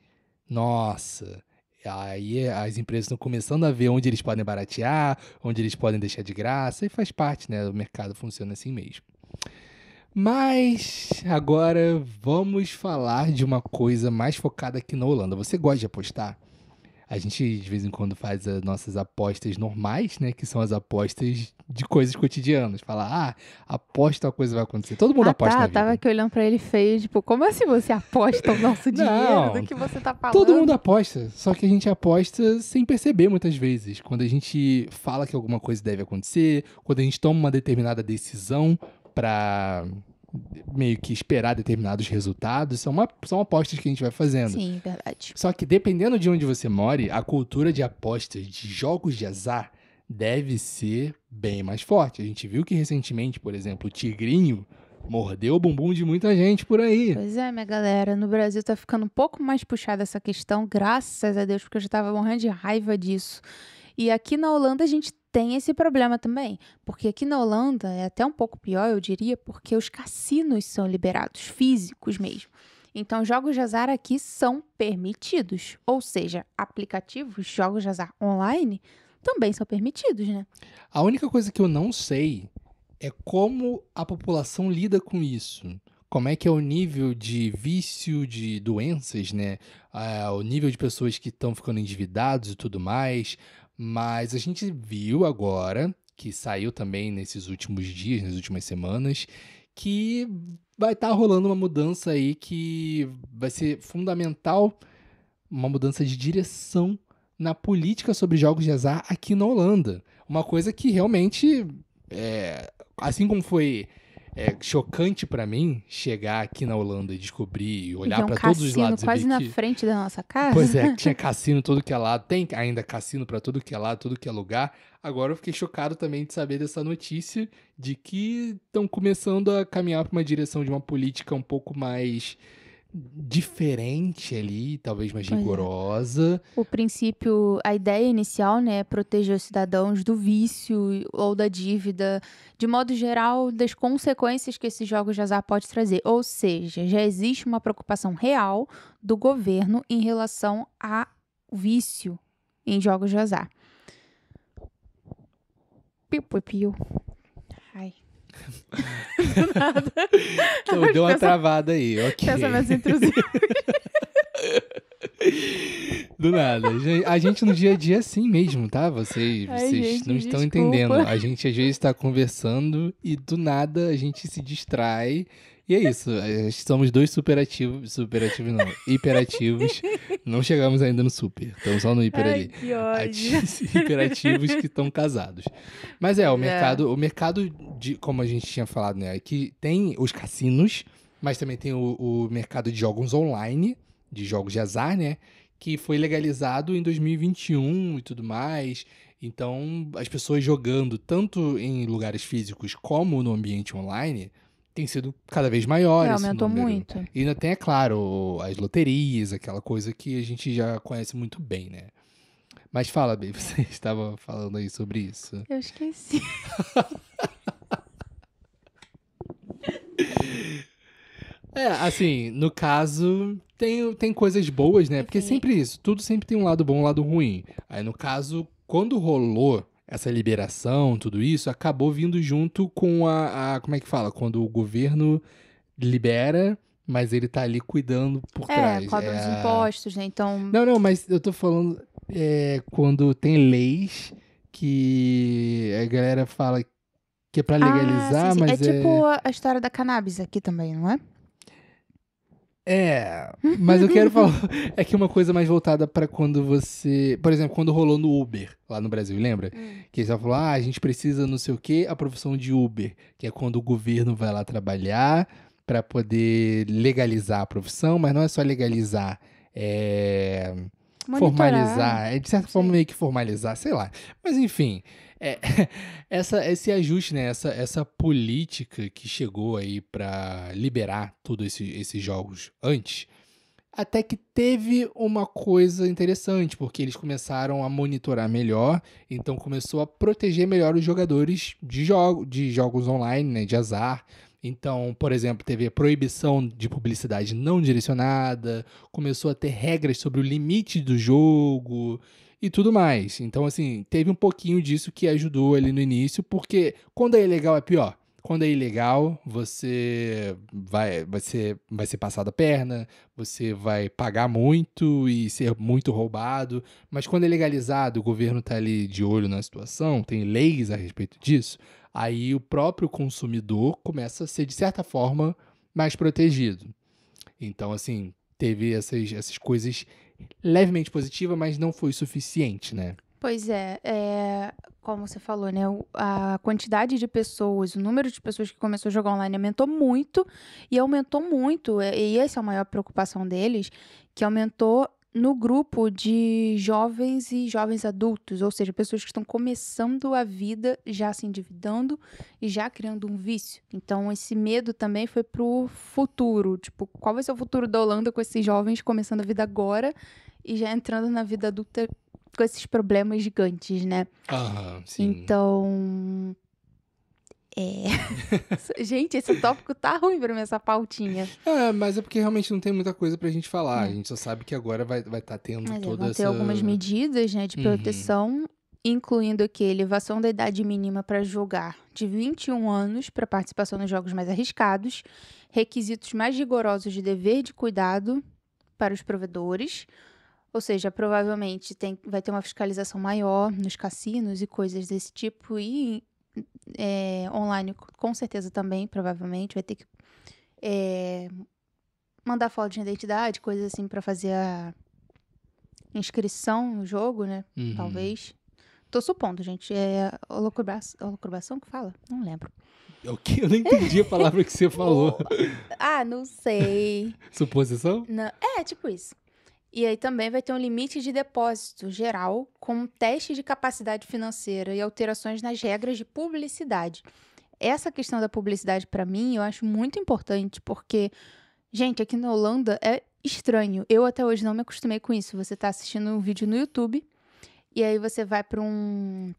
nossa, aí as empresas estão começando a ver onde eles podem baratear, onde eles podem deixar de graça, e faz parte, né? O mercado funciona assim mesmo. Mas agora vamos falar de uma coisa mais focada aqui na Holanda. Você gosta de apostar? A gente, de vez em quando, faz as nossas apostas normais, né? Que são as apostas de coisas cotidianas. Falar, aposta, a coisa vai acontecer. Todo mundo aposta na vida. Tava aqui olhando pra ele feio, tipo, como assim você aposta o nosso dinheiro? Do que você tá falando? Todo mundo aposta, só que a gente aposta sem perceber muitas vezes. Quando a gente fala que alguma coisa deve acontecer, quando a gente toma uma determinada decisão pra meio que esperar determinados resultados, são apostas que a gente vai fazendo. Sim, verdade. Só que dependendo de onde você mora, a cultura de apostas, de jogos de azar, deve ser bem mais forte. A gente viu que recentemente, por exemplo, o tigrinho mordeu o bumbum de muita gente por aí. Pois é, minha galera, no Brasil tá ficando um pouco mais puxada essa questão, graças a Deus, porque eu já tava morrendo de raiva disso. E aqui na Holanda a gente tem esse problema também, porque aqui na Holanda é até um pouco pior, eu diria, porque os cassinos são liberados, físicos mesmo. Então, jogos de azar aqui são permitidos, ou seja, aplicativos, jogos de azar online, também são permitidos, né? A única coisa que eu não sei é como a população lida com isso. Como é que é o nível de vício, de doenças, né? O nível de pessoas que estão ficando endividados e tudo mais. Mas a gente viu agora, que saiu também nesses últimos dias, nas últimas semanas, que vai estar rolando uma mudança aí que vai ser fundamental, uma mudança de direção na política sobre jogos de azar aqui na Holanda. Uma coisa que realmente, assim como foi É chocante pra mim chegar aqui na Holanda e descobrir e E olhar ver um pra todos os cassino lados e quase ver na que, frente da nossa casa. pois é, que tinha cassino todo que é lado, tem ainda cassino pra tudo que é lado, tudo que é lugar. Agora eu fiquei chocado também de saber dessa notícia de que estão começando a caminhar pra uma direção de uma política um pouco mais diferente ali, talvez mais Pois é. rigorosa. O princípio, a ideia inicial, né, é proteger os cidadãos do vício ou da dívida, de modo geral, das consequências que esses jogos de azar podem trazer. Ou seja, já existe uma preocupação real do governo em relação ao vício em jogos de azar. Piu, piu, piu. Ai. Do nada. Então, deu uma travada aí, ok. Pensamentos intrusivos. Do nada. A gente no dia a dia é assim mesmo, tá? Vocês Ai, gente, não estão desculpa. entendendo. A gente às vezes tá conversando e do nada a gente se distrai. E é isso. Somos dois superativos não, hiperativos. Não chegamos ainda no super. Estamos só no hiper Ai, ali. que ódio. Hiperativos que estão casados. Mas o Pois é. mercado de, como a gente tinha falado, né? Que tem os cassinos, mas também tem o mercado de jogos online, de jogos de azar, né? Que foi legalizado em 2021 e tudo mais. Então, as pessoas jogando tanto em lugares físicos como no ambiente online tem sido cada vez maior esse Aumentou número. muito. E ainda tem, é claro, as loterias, aquela coisa que a gente já conhece muito bem, né? Mas fala, Bey, você estava falando aí sobre isso. Eu esqueci. Assim, no caso, tem coisas boas, né? Porque Enfim. sempre isso, tudo sempre tem um lado bom e um lado ruim. Aí, no caso, quando rolou essa liberação, tudo isso, acabou vindo junto com como é que fala? Quando o governo libera, mas ele tá ali cuidando por trás. Cobra os impostos, né? Então, Não, mas eu tô falando quando tem leis que a galera fala que é pra legalizar, sim. É mas tipo a história da cannabis aqui também, não é? Mas eu quero falar. É que uma coisa mais voltada pra quando você. Por exemplo, quando rolou no Uber, lá no Brasil, lembra? Que eles falaram, a gente precisa não sei o quê, a profissão de Uber. Que é quando o governo vai lá trabalhar pra poder legalizar a profissão, mas não é só legalizar, é. Monitorar. Formalizar. É de certa forma meio que formalizar, sei lá. Mas enfim. é, esse ajuste, né? Essa política que chegou aí pra liberar todos esses jogos antes, até que teve uma coisa interessante, porque eles começaram a monitorar melhor, então começou a proteger melhor os jogadores de jogos online, né? De azar. Então, por exemplo, teve a proibição de publicidade não direcionada, começou a ter regras sobre o limite do jogo e tudo mais. Então, assim, teve um pouquinho disso que ajudou ali no início, porque quando é ilegal é pior. Quando é ilegal, você vai ser passado a perna, você vai pagar muito e ser muito roubado. Mas quando é legalizado, o governo tá ali de olho na situação, tem leis a respeito disso, aí o próprio consumidor começa a ser, de certa forma, mais protegido. Então, assim, teve essas coisas levemente positivas, mas não foi suficiente, né? Pois como você falou, né? A quantidade de pessoas, o número de pessoas que começou a jogar online aumentou muito. E aumentou muito, e essa é a maior preocupação deles, que aumentou no grupo de jovens e jovens adultos, ou seja, pessoas que estão começando a vida já se endividando e já criando um vício. Então, esse medo também foi pro futuro. Tipo, qual vai ser o futuro da Holanda com esses jovens começando a vida agora e já entrando na vida adulta com esses problemas gigantes, né? Sim. Então. Gente, esse tópico tá ruim pra mim, essa pautinha. Mas é porque realmente não tem muita coisa pra gente falar. A gente só sabe que agora vai estar tendo Mas toda vão ter essa. algumas medidas, né, de proteção, incluindo aqui a elevação da idade mínima para jogar de 21 anos para participação nos jogos mais arriscados, requisitos mais rigorosos de dever de cuidado para os provedores. Ou seja, provavelmente vai ter uma fiscalização maior nos cassinos e coisas desse tipo. E online, com certeza também, provavelmente. Vai ter que mandar foto de identidade, coisas assim, para fazer a inscrição no jogo, né? Talvez. Tô supondo, gente. É holocubação que fala? Não lembro. O que? Eu não entendi a palavra que você falou. Não sei. Suposição? Não. Tipo isso. E aí também vai ter um limite de depósito geral com um teste de capacidade financeira e alterações nas regras de publicidade. Essa questão da publicidade, pra mim, eu acho muito importante, porque, gente, aqui na Holanda é estranho. Eu até hoje não me acostumei com isso. Você tá assistindo um vídeo no YouTube e aí você vai pra um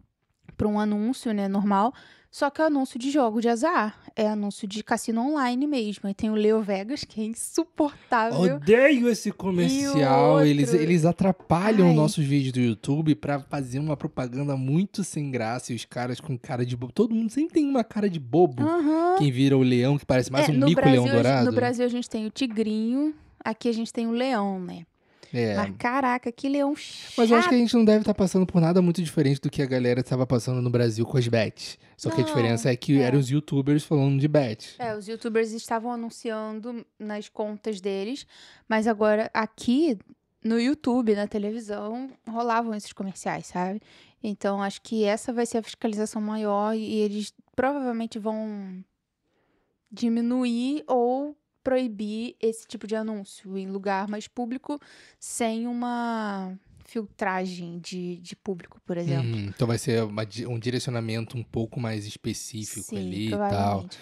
anúncio, né, normal, só que é anúncio de jogo de azar. É anúncio de cassino online mesmo. Aí tem o Leo Vegas, que é insuportável. Odeio esse comercial. E o Eles atrapalham Ai. nossos vídeos do YouTube pra fazer uma propaganda muito sem graça. E os caras com cara de bobo. Todo mundo sempre tem uma cara de bobo. Aham. Quem vira o leão, que parece mais um no mico-leão Brasil, dourado. No Brasil a gente tem o tigrinho, aqui a gente tem o leão, né? Mas caraca, que leão chato. Mas eu acho que a gente não deve estar passando por nada muito diferente do que a galera estava passando no Brasil com as bets. Só que a diferença é que eram os youtubers falando de bet. Os youtubers estavam anunciando nas contas deles, mas agora aqui no YouTube, na televisão, rolavam esses comerciais, sabe? Então acho que essa vai ser a fiscalização maior e eles provavelmente vão diminuir ou proibir esse tipo de anúncio em lugar mais público sem uma filtragem de público, por exemplo. Então vai ser um direcionamento um pouco mais específico Sim, ali e tal. provavelmente.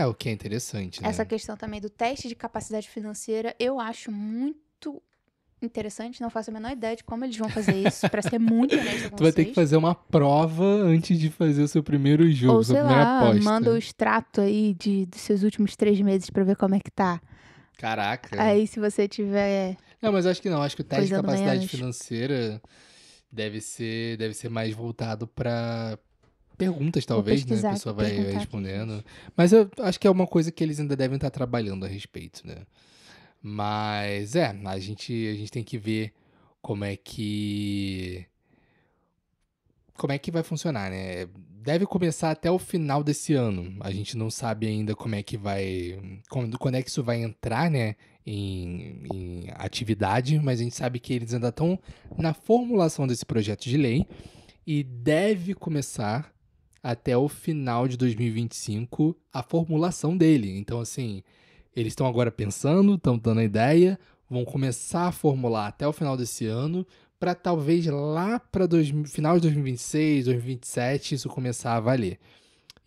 O que é interessante, né? Essa questão também do teste de capacidade financeira, eu acho muito interessante. Não faço a menor ideia de como eles vão fazer isso, pra ser muito honesta com Tu vai vocês. ter que fazer uma prova antes de fazer o seu primeiro jogo, Ou sua sei primeira lá, aposta. manda o extrato aí dos seus últimos 3 meses pra ver como é que tá. Caraca. Aí se você tiver... Não, mas acho que não. Acho que o teste de coisando capacidade menos. financeira deve ser mais voltado pra perguntas, talvez, né? A pesquisar pessoa aqui, vai perguntar aqui, respondendo. gente. Mas eu acho que é uma coisa que eles ainda devem estar trabalhando a respeito, né? Mas, a gente tem que ver como é que vai funcionar, né? Deve começar até o final desse ano. A gente não sabe ainda como é que vai... Quando é que isso vai entrar, né? Em atividade, mas a gente sabe que eles ainda estão na formulação desse projeto de lei e deve começar até o final de 2025 a formulação dele. Então, assim, eles estão agora pensando, estão dando a ideia, vão começar a formular até o final desse ano, para talvez lá para final de 2026, 2027, isso começar a valer.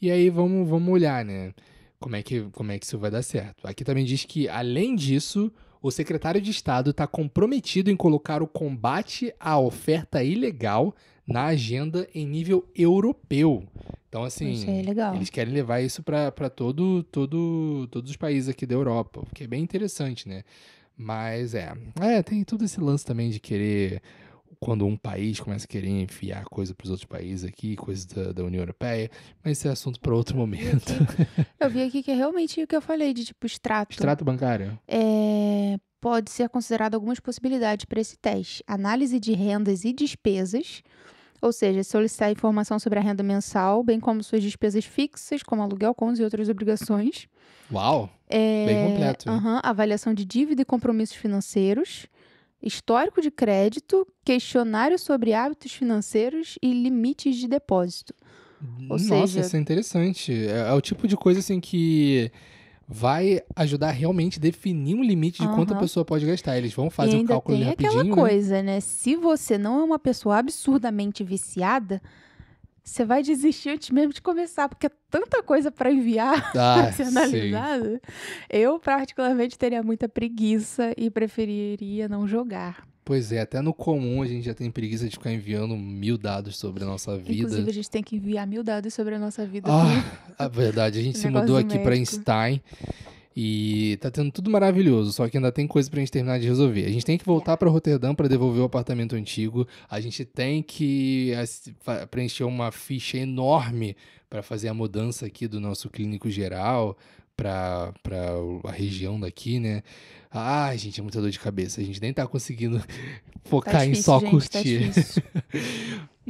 E aí vamos olhar, né? Como é que isso vai dar certo. Aqui também diz que, além disso, o secretário de Estado está comprometido em colocar o combate à oferta ilegal na agenda em nível europeu. Então, assim, Isso é legal. eles querem levar isso para todos os países aqui da Europa, o que é bem interessante, né? Mas tem todo esse lance também de querer, quando um país começa a querer enfiar coisa para os outros países aqui, coisas da União Europeia, mas esse é assunto para outro momento. Eu vi aqui que é realmente o que eu falei de tipo extrato. Extrato bancário? Pode ser considerado algumas possibilidades para esse teste. Análise de rendas e despesas, ou seja, solicitar informação sobre a renda mensal, bem como suas despesas fixas, como aluguel, contas e outras obrigações. Uau! Bem completo. Hein? Avaliação de dívida e compromissos financeiros, histórico de crédito, questionário sobre hábitos financeiros e limites de depósito. Nossa, isso é interessante. É o tipo de coisa assim que vai ajudar realmente a definir um limite de quanto a pessoa pode gastar. Eles vão fazer o cálculo ali rapidinho, tem aquela coisa, né? Se você não é uma pessoa absurdamente viciada, você vai desistir antes mesmo de começar, porque é tanta coisa para enviar, para ser analisada. Eu, particularmente, teria muita preguiça e preferiria não jogar. Pois é, até no comum a gente já tem preguiça de ficar enviando 1000 dados sobre a nossa vida. Inclusive, a gente tem que enviar 1000 dados sobre a nossa vida. A verdade, a gente se mudou aqui para Einstein e tá tendo tudo maravilhoso, só que ainda tem coisa pra gente terminar de resolver. A gente tem que voltar para Roterdã para devolver o apartamento antigo, a gente tem que preencher uma ficha enorme para fazer a mudança aqui do nosso clínico geral para a região daqui, né? Gente, é muita dor de cabeça. A gente nem tá conseguindo focar em só curtir.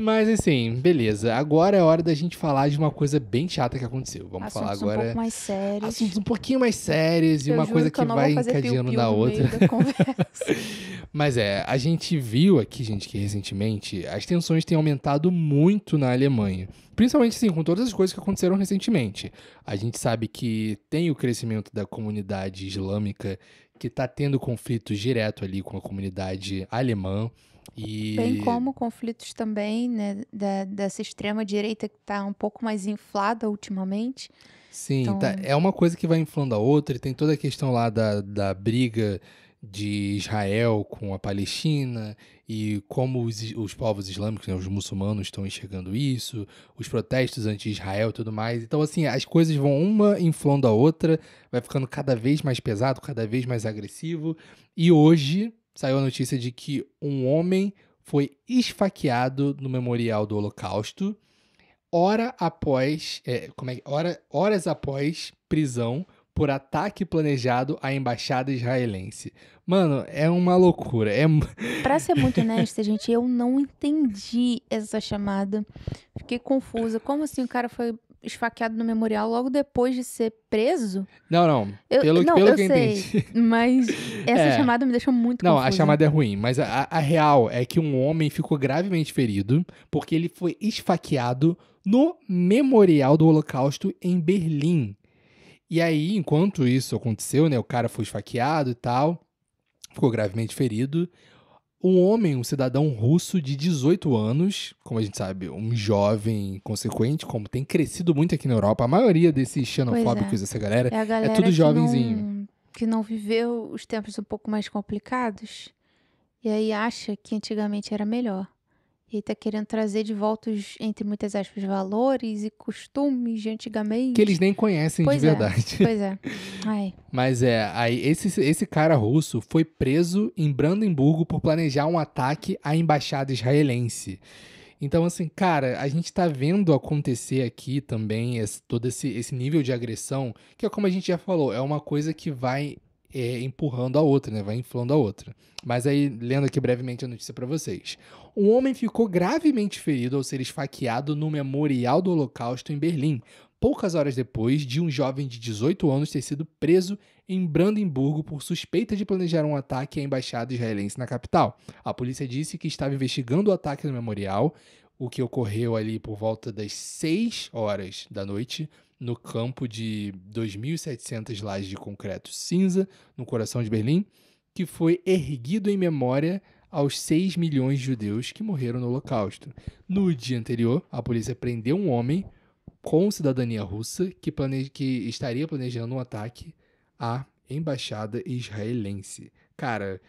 Mas assim, beleza. Agora é hora da gente falar de uma coisa bem chata que aconteceu. Vamos falar Assuntos um agora pouco mais sérios. assuntos um pouquinho mais sérios e Eu uma juro coisa que eu que não vai vou fazer encadeando piu-piu na no outra. meio da conversa. Mas a gente viu aqui, gente, que recentemente as tensões têm aumentado muito na Alemanha. Principalmente, assim, com todas as coisas que aconteceram recentemente. A gente sabe que tem o crescimento da comunidade islâmica que está tendo conflitos direto ali com a comunidade alemã. Bem E como conflitos também, né, dessa extrema-direita que está um pouco mais inflada ultimamente. sim, Então, é uma coisa que vai inflando a outra, e tem toda a questão lá da briga de Israel com a Palestina, e como os povos islâmicos, né, os muçulmanos estão enxergando isso, os protestos anti-Israel e tudo mais. Então, assim, as coisas vão uma inflando a outra, vai ficando cada vez mais pesado, cada vez mais agressivo. E hoje saiu a notícia de que um homem foi esfaqueado no memorial do Holocausto horas após prisão por ataque planejado à embaixada israelense. Mano, é uma loucura. pra ser muito honesta, gente, eu não entendi essa chamada. Fiquei confusa. Como assim o cara foi esfaqueado no memorial logo depois de ser preso? Não. Eu, não, Pelo eu que eu sei, entendi. mas essa É. chamada me deixou muito Não, a confusa. chamada é ruim, mas a real é que um homem ficou gravemente ferido porque ele foi esfaqueado no Memorial do Holocausto em Berlim. E aí, enquanto isso aconteceu, né, o cara foi esfaqueado e tal, ficou gravemente ferido. Um homem, um cidadão russo de 18 anos, como a gente sabe, um jovem consequente, como tem crescido muito aqui na Europa, a maioria desses Pois é. xenofóbicos, essa galera, É a é galera tudo jovenzinho. que não viveu os tempos um pouco mais complicados e aí acha que antigamente era melhor. E aí tá querendo trazer de volta os, entre muitas aspas, valores e costumes de Que antigamente. eles nem conhecem de Pois é, verdade. pois é. Ai, Mas aí esse cara russo foi preso em Brandemburgo por planejar um ataque à embaixada israelense. Então, assim, cara, a gente tá vendo acontecer aqui também todo esse nível de agressão, que é como a gente já falou, é uma coisa que vai empurrando a outra, né? Vai inflando a outra. Mas aí, lendo aqui brevemente a notícia pra vocês. Um homem ficou gravemente ferido ao ser esfaqueado no Memorial do Holocausto em Berlim, poucas horas depois de um jovem de 18 anos ter sido preso em Brandemburgo por suspeita de planejar um ataque à embaixada israelense na capital. A polícia disse que estava investigando o ataque no memorial, o que ocorreu ali por volta das 6 horas da noite, no campo de 2.700 lajes de concreto cinza, no coração de Berlim, que foi erguido em memória aos 6 milhões de judeus que morreram no Holocausto. No dia anterior, a polícia prendeu um homem com cidadania russa que estaria planejando um ataque à embaixada israelense. Cara,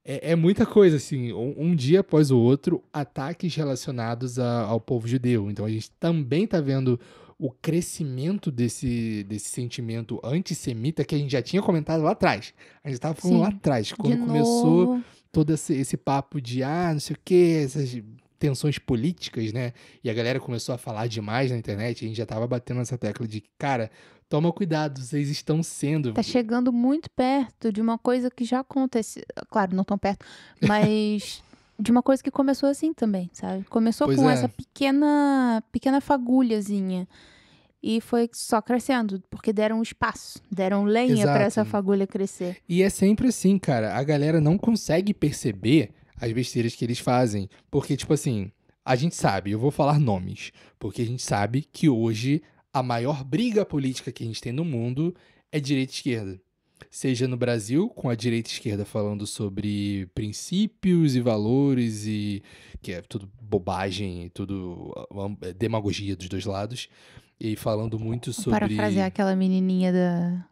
é muita coisa, assim. Um dia após o outro, ataques relacionados ao povo judeu. Então a gente também tá vendo o crescimento desse sentimento antissemita que a gente já tinha comentado lá atrás. A gente tava falando sim. lá atrás, quando De começou novo. todo esse papo de, não sei o quê, essas tensões políticas, né? E a galera começou a falar demais na internet, a gente já tava batendo nessa tecla de que, cara, toma cuidado, vocês estão sendo. Tá chegando muito perto de uma coisa que já aconteceu. Claro, não tão perto, mas de uma coisa que começou assim também, sabe? Começou Pois com é. essa pequena fagulhazinha. E foi só crescendo, porque deram espaço, deram lenha pra essa Exato. fagulha crescer. E é sempre assim, cara. A galera não consegue perceber as besteiras que eles fazem. Porque, tipo assim, a gente sabe, eu vou falar nomes, porque a gente sabe que hoje a maior briga política que a gente tem no mundo é direita e esquerda. Seja no Brasil, com a direita e esquerda falando sobre princípios e valores, e que é tudo bobagem, tudo demagogia dos dois lados, e falando muito Vou parafrasear sobre. aquela menininha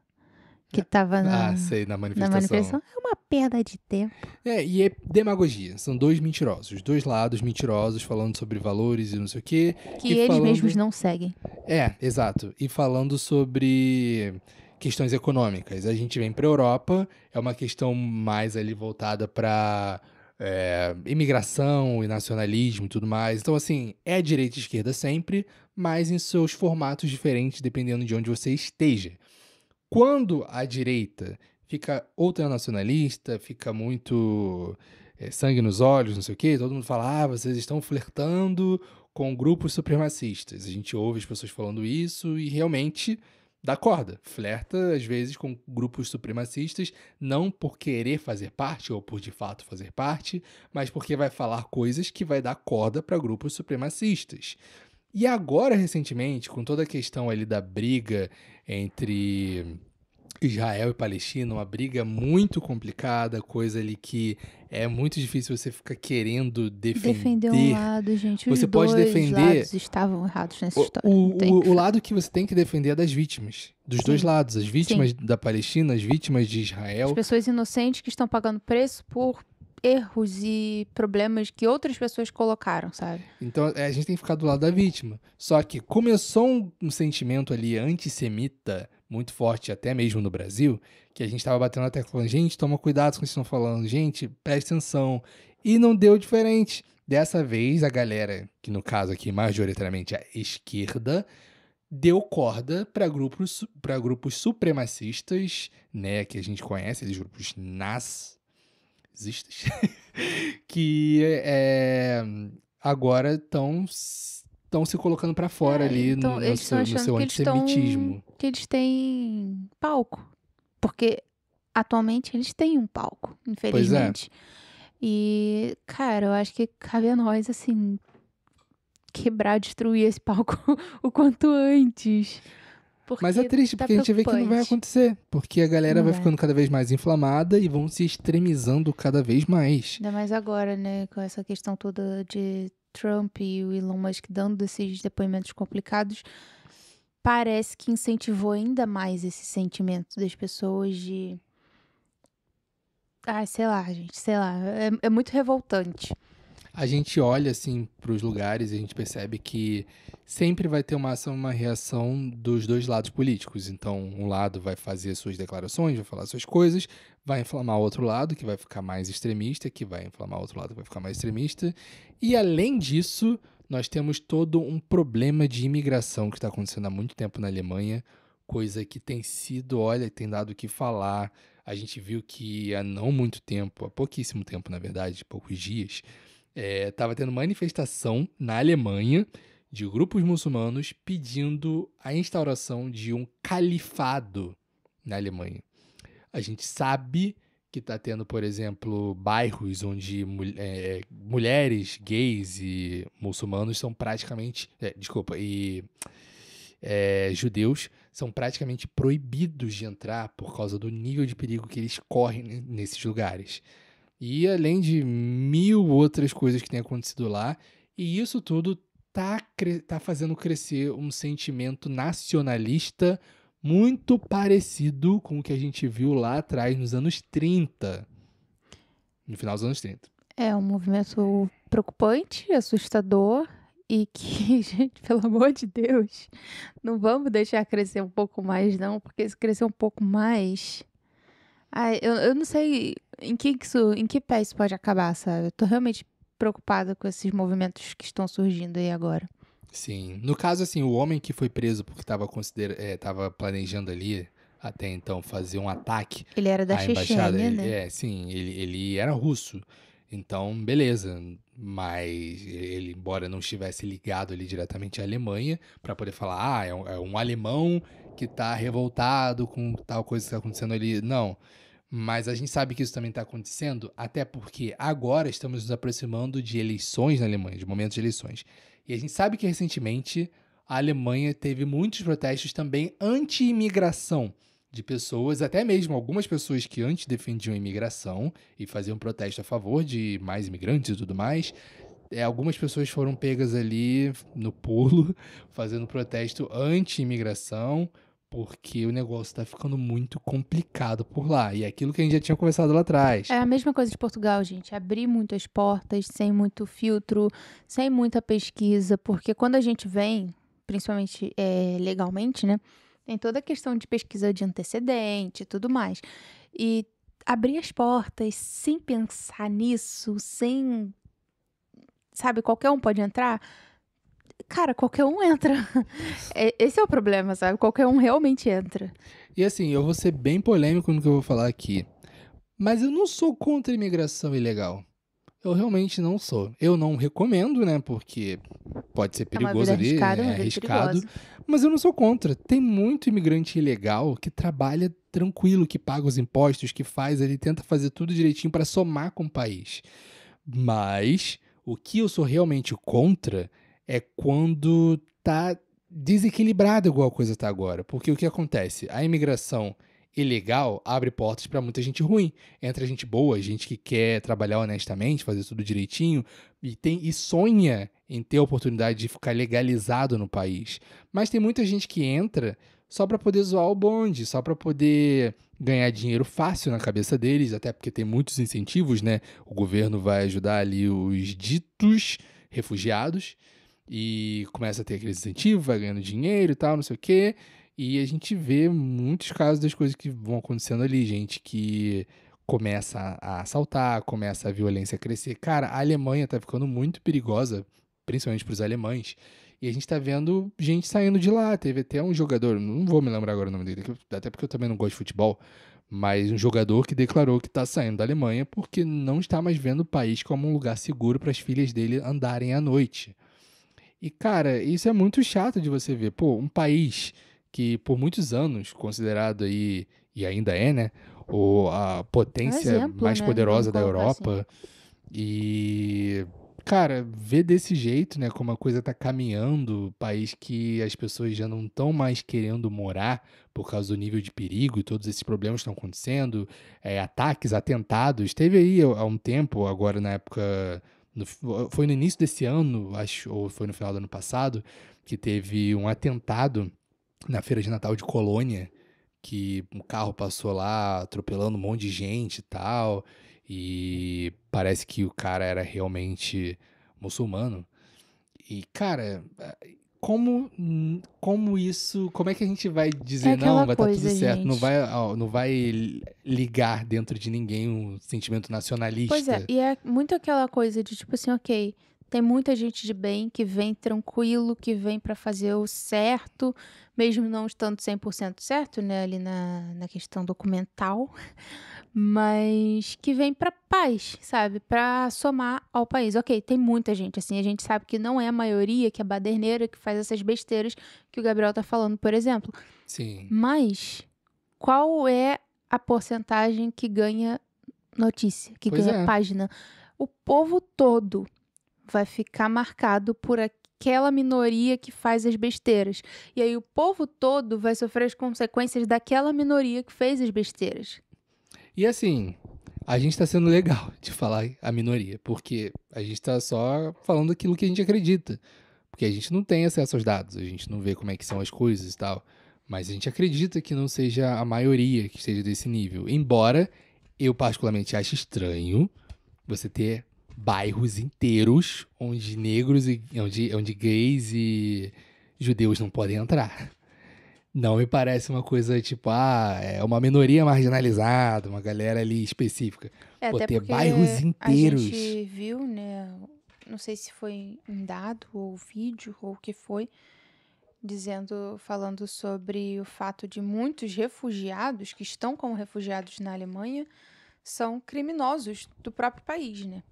que tava Sei, na na manifestação. manifestação. É uma perda de tempo. E é demagogia. São dois mentirosos. Dois lados mentirosos falando sobre valores e não sei o quê. Que e eles falando... mesmos não seguem. Exato. E falando sobre questões econômicas. A gente vem pra Europa, é uma questão mais ali voltada pra imigração e nacionalismo e tudo mais. Então, assim, é direita e esquerda sempre, mas em seus formatos diferentes, dependendo de onde você esteja. Quando a direita fica ultranacionalista, fica muito sangue nos olhos, não sei o quê. Todo mundo fala, vocês estão flertando com grupos supremacistas. A gente ouve as pessoas falando isso e realmente dá corda. Flerta, às vezes, com grupos supremacistas, não por querer fazer parte ou por de fato fazer parte, mas porque vai falar coisas que vai dar corda para grupos supremacistas. E agora, recentemente, com toda a questão ali da briga entre Israel e Palestina, uma briga muito complicada, coisa ali que é muito difícil você ficar querendo Defender um lado, gente. Os Você pode dois defender lados estavam errados nessa história. Não tem o lado que você tem que defender é das vítimas. Dos dois lados. As vítimas da Palestina, as vítimas de Israel. As pessoas inocentes que estão pagando preço por erros e problemas que outras pessoas colocaram, sabe? Então, a gente tem que ficar do lado da vítima. Só que começou um sentimento ali antissemita muito forte, até mesmo no Brasil, que a gente tava batendo até falando, gente, toma cuidado com o que vocês estão falando, gente, presta atenção. E não deu diferente. Dessa vez, a galera, que no caso aqui, majoritariamente a esquerda, deu corda para grupos supremacistas, né, que a gente conhece, esses grupos nazistas, que agora estão se colocando para fora ali então, no seu antissemitismo. Que eles têm palco. Porque atualmente eles têm um palco, infelizmente. Pois é. E, cara, eu acho que cabe a nós, assim, quebrar, destruir esse palco o quanto antes. Mas é triste, porque a gente vê que não vai acontecer. Porque a galera vai ficando cada vez mais inflamada e vão se extremizando cada vez mais. Ainda mais agora, né? Com essa questão toda de Trump e o Elon Musk dando esses depoimentos complicados. Parece que incentivou ainda mais esse sentimento das pessoas de... sei lá, gente, sei lá. É muito revoltante. A gente olha, assim, pros lugares e a gente percebe que sempre vai ter uma ação, uma reação dos dois lados políticos. Então, um lado vai fazer suas declarações, vai falar suas coisas, vai inflamar o outro lado, que vai ficar mais extremista, que vai inflamar o outro lado, que vai ficar mais extremista. E, além disso, nós temos todo um problema de imigração que está acontecendo há muito tempo na Alemanha, coisa que tem sido, tem dado o que falar. A gente viu que há não muito tempo, há pouquíssimo tempo, na verdade, poucos dias, estava tendo manifestação na Alemanha de grupos muçulmanos pedindo a instauração de um califado na Alemanha. A gente sabe que está tendo, por exemplo, bairros onde mulheres, gays e muçulmanos são praticamente... judeus são praticamente proibidos de entrar por causa do nível de perigo que eles correm nesses lugares. E além de 1000 outras coisas que têm acontecido lá, e isso tudo tá fazendo crescer um sentimento nacionalista muito parecido com o que a gente viu lá atrás, nos anos 30. No final dos anos 30. É um movimento preocupante, assustador, e que, gente, pelo amor de Deus, não vamos deixar crescer um pouco mais, não, porque se crescer um pouco mais... eu não sei em que pé isso pode acabar, sabe? Eu tô realmente preocupada com esses movimentos que estão surgindo aí agora. Sim. No caso, assim, o homem que foi preso porque tava planejando ali, até então, fazer um ataque... Ele era da Chechênia, né? Sim, ele era russo. Então, beleza. Mas ele, embora não estivesse ligado ali diretamente à Alemanha, para poder falar, é um alemão que tá revoltado com tal coisa que tá acontecendo ali. Não. Mas a gente sabe que isso também tá acontecendo, até porque agora estamos nos aproximando de eleições na Alemanha, de momentos de eleições. E a gente sabe que recentemente a Alemanha teve muitos protestos também anti-imigração de pessoas, até mesmo algumas pessoas que antes defendiam a imigração e faziam protesto a favor de mais imigrantes e tudo mais. Algumas pessoas foram pegas ali no pulo, fazendo protesto anti-imigração, porque o negócio tá ficando muito complicado por lá. E é aquilo que a gente já tinha conversado lá atrás. É a mesma coisa de Portugal, gente. Abrir muitas portas, sem muito filtro, sem muita pesquisa. Porque quando a gente vem, principalmente legalmente, né? Tem toda a questão de pesquisa de antecedente e tudo mais. E abrir as portas sem pensar nisso, sem... Sabe, qualquer um pode entrar... Cara, qualquer um entra. Esse é o problema, sabe? Qualquer um realmente entra. E assim, eu vou ser bem polêmico no que eu vou falar aqui. Mas eu não sou contra a imigração ilegal. Eu realmente não sou. Eu não recomendo, né? Porque pode ser É uma perigoso vida ali, arriscada, é é uma vida arriscado. perigosa. Mas eu não sou contra. Tem muito imigrante ilegal que trabalha tranquilo, que paga os impostos, que faz, ele tenta fazer tudo direitinho para somar com o país. Mas o que eu sou realmente contra é quando tá desequilibrado igual a coisa tá agora. Porque o que acontece? A imigração ilegal abre portas para muita gente ruim. Entra gente boa, gente que quer trabalhar honestamente, fazer tudo direitinho e sonha em ter a oportunidade de ficar legalizado no país. Mas tem muita gente que entra só para poder zoar o bonde, só para poder ganhar dinheiro fácil na cabeça deles, até porque tem muitos incentivos, né? O governo vai ajudar ali os ditos refugiados e começa a ter aquele incentivo, vai ganhando dinheiro e tal, não sei o quê. E a gente vê muitos casos das coisas que vão acontecendo ali, gente que começa a assaltar, começa a violência a crescer. Cara, a Alemanha tá ficando muito perigosa, principalmente para os alemães. E a gente tá vendo gente saindo de lá. Teve até um jogador, não vou me lembrar agora o nome dele, até porque eu também não gosto de futebol, mas um jogador que declarou que tá saindo da Alemanha porque não está mais vendo o país como um lugar seguro para as filhas dele andarem à noite. E, cara, isso é muito chato de você ver. Pô, um país que por muitos anos, considerado aí, e ainda é, né, a É um potência exemplo, mais né? Vamos poderosa da colocar assim. Europa, e, cara, ver desse jeito, né, como a coisa tá caminhando, país que as pessoas já não estão mais querendo morar por causa do nível de perigo e todos esses problemas estão acontecendo, ataques, atentados. Teve aí há um tempo, agora na época, foi no início desse ano, acho, ou foi no final do ano passado, que teve um atentado na Feira de Natal de Colônia, que um carro passou lá atropelando um monte de gente e tal, e parece que o cara era realmente muçulmano. E, cara, como é que a gente vai É dizer, não, aquela vai estar tudo coisa, certo, gente. não vai ligar dentro de ninguém um sentimento Pois é, nacionalista? e é muito aquela coisa de tipo assim, ok, tem muita gente de bem que vem tranquilo, que vem pra fazer o certo, mesmo não estando 100% certo, né, ali na questão documental, mas que vem pra paz, sabe? Pra somar ao país. Ok, tem muita gente, assim, a gente sabe que não é a maioria, que é baderneira, que faz essas besteiras que o Gabriel tá falando, por exemplo. Sim, Mas qual é a porcentagem que ganha notícia, que pois ganha é. página? O povo todo vai ficar marcado por aquela minoria que faz as besteiras. E aí o povo todo vai sofrer as consequências daquela minoria que fez as besteiras. E assim, a gente tá sendo legal de falar a minoria, porque a gente tá só falando aquilo que a gente acredita. Porque a gente não tem acesso aos dados, a gente não vê como é que são as coisas e tal. Mas a gente acredita que não seja a maioria que esteja desse nível. Embora eu particularmente ache estranho você ter bairros inteiros onde negros e onde gays e judeus não podem entrar. Não me parece uma coisa tipo, é uma minoria marginalizada, uma galera ali específica. É, Pô, até ter bairros porque a inteiros. gente viu, né? Não sei se foi um dado ou vídeo ou o que foi, falando sobre o fato de muitos refugiados que estão como refugiados na Alemanha são criminosos do próprio país, né?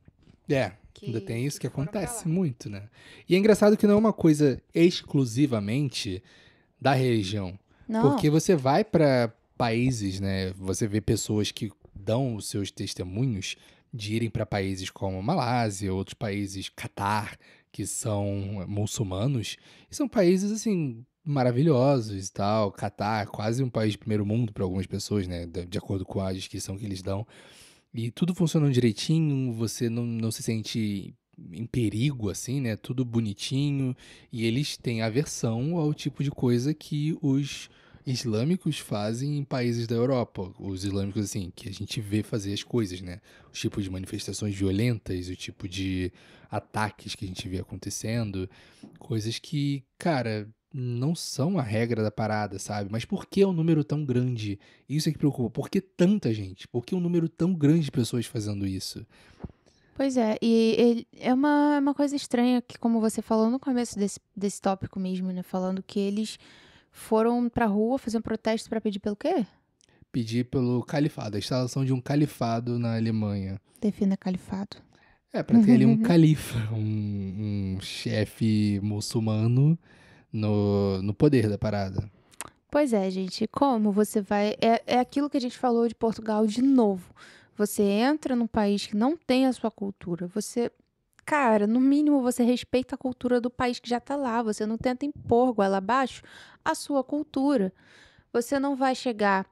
É, ainda Que, tem isso que que foram pra acontece lá. muito, né? E é engraçado que não é uma coisa exclusivamente da região. Não, Porque você vai para países, né? Você vê pessoas que dão os seus testemunhos de irem para países como Malásia, outros países, Catar, que são muçulmanos, e são países assim maravilhosos e tal. Catar, quase um país de primeiro mundo para algumas pessoas, né? De acordo com a descrição que eles dão. E tudo funcionando direitinho, você não se sente em perigo, assim, né? Tudo bonitinho. E eles têm aversão ao tipo de coisa que os islâmicos fazem em países da Europa. Os islâmicos, assim, que a gente vê fazer as coisas, né? Os tipos de manifestações violentas, o tipo de ataques que a gente vê acontecendo. Coisas que, cara, não são a regra da parada, sabe? Mas por que é um número tão grande? Isso é que preocupa. Por que tanta gente? Por que um número tão grande de pessoas fazendo isso? pois é, é uma coisa estranha que, como você falou no começo desse tópico mesmo, né? Falando que eles foram pra rua fazer um protesto pra pedir pelo quê? Pedir pelo califado, a instalação de um califado na Alemanha. Defina califado. Pra ter ali um califa, um chefe muçulmano no poder da parada. Pois é, gente, como você vai. É aquilo que a gente falou de Portugal de novo. Você entra num país que não tem a sua cultura. Você, cara, no mínimo você respeita a cultura do país que já tá lá. Você não tenta impor goela abaixo a sua cultura. Você não vai chegar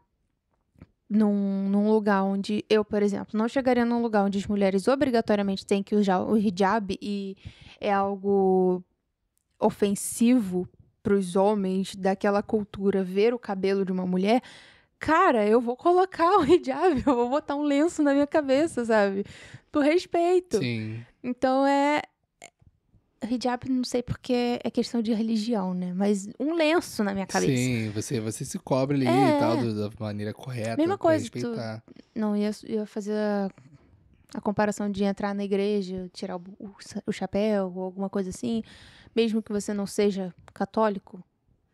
num lugar onde eu, por exemplo, não chegaria num lugar onde as mulheres obrigatoriamente têm que usar o hijab e é algo ofensivo para os homens daquela cultura ver o cabelo de uma mulher. Cara, eu vou colocar o hijab, eu vou botar um lenço na minha cabeça, sabe? Por respeito. Sim, Então hijab, não sei porque é questão de religião, né? Mas um lenço na minha cabeça. sim, você se cobre ali e tal, É, da maneira correta mesma pra coisa, tu respeitar. não ia fazer a comparação de entrar na igreja, tirar o chapéu ou alguma coisa assim, mesmo que você não seja católico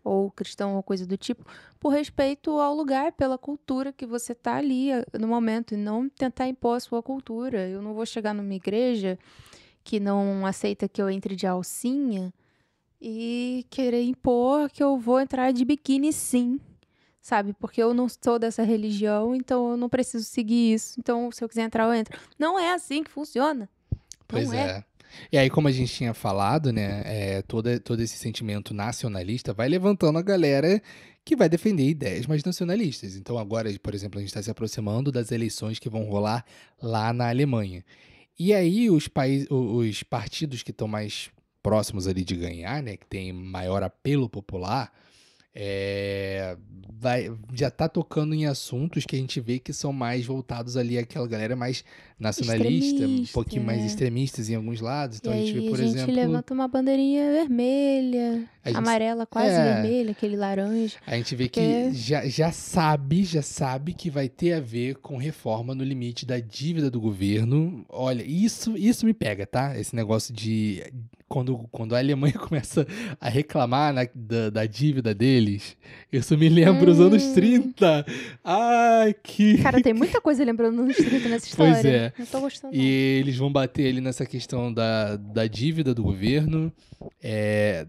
ou cristão ou coisa do tipo, por respeito ao lugar, pela cultura que você tá ali no momento e não tentar impor a sua cultura. Eu não vou chegar numa igreja que não aceita que eu entre de alcinha e querer impor que eu vou entrar de biquíni sim. Sabe? Porque eu não sou dessa religião, então eu não preciso seguir isso. Então, se eu quiser entrar, eu entro. Não é assim que funciona. Não Pois é. é. E aí, como a gente tinha falado, né, todo esse sentimento nacionalista vai levantando a galera que vai defender ideias mais nacionalistas. Então, agora, por exemplo, a gente está se aproximando das eleições que vão rolar lá na Alemanha. E aí, os partidos que estão mais próximos ali de ganhar, né, que tem maior apelo popular, é, já tá tocando em assuntos que a gente vê que são mais voltados ali àquela galera mais nacionalista, um Extremista, pouquinho mais é. extremistas em alguns lados. E Então a gente vê, aí a por gente exemplo, levanta uma bandeirinha vermelha, a gente, amarela, quase é, vermelha, aquele laranja. a gente vê que Porque já sabe que vai ter a ver com reforma no limite da dívida do governo. Olha, isso me pega, tá? Esse negócio de quando a Alemanha começa a reclamar da dívida deles, isso me lembra os anos Hum, 30. Ai, cara, tem muita coisa lembrando nos 30 nessa Pois história. é. Não tô gostando, E não. eles vão bater ali nessa questão da dívida do governo,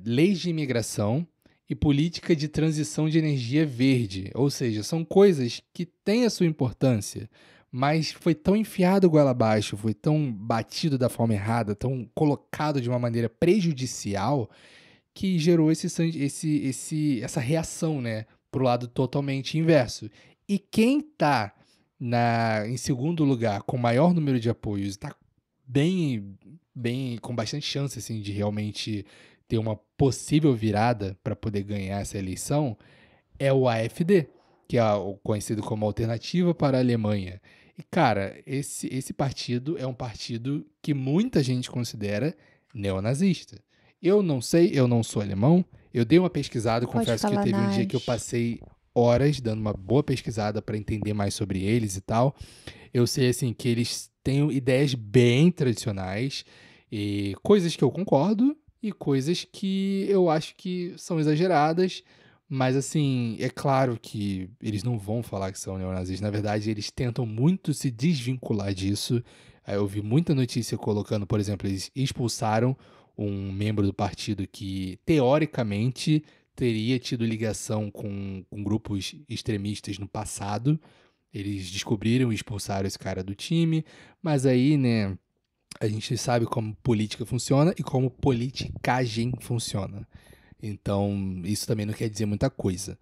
leis de imigração e política de transição de energia verde. Ou seja, são coisas que têm a sua importância, mas foi tão enfiado goela abaixo, foi tão batido da forma errada, tão colocado de uma maneira prejudicial, que gerou essa reação, né, pro lado totalmente inverso. E quem tá em segundo lugar com maior número de apoios, tá bem, bem com bastante chance assim de realmente ter uma possível virada para poder ganhar essa eleição, é o AfD, que é o conhecido como Alternativa para a Alemanha. E cara, esse partido é um partido que muita gente considera neonazista. Eu não sei, eu não sou alemão. Eu dei uma pesquisada, Pode confesso que falar, teve um dia que eu Nas. passei horas dando uma boa pesquisada para entender mais sobre eles e tal. Eu sei assim que eles têm ideias bem tradicionais e coisas que eu concordo e coisas que eu acho que são exageradas, mas assim, é claro que eles não vão falar que são neonazis. Na verdade, eles tentam muito se desvincular disso. Eu vi muita notícia colocando, por exemplo, eles expulsaram um membro do partido que, teoricamente, teria tido ligação com grupos extremistas no passado. Eles descobriram e expulsaram esse cara do time, mas aí, né, a gente sabe como política funciona e como politicagem funciona. Então, isso também não quer dizer muita coisa.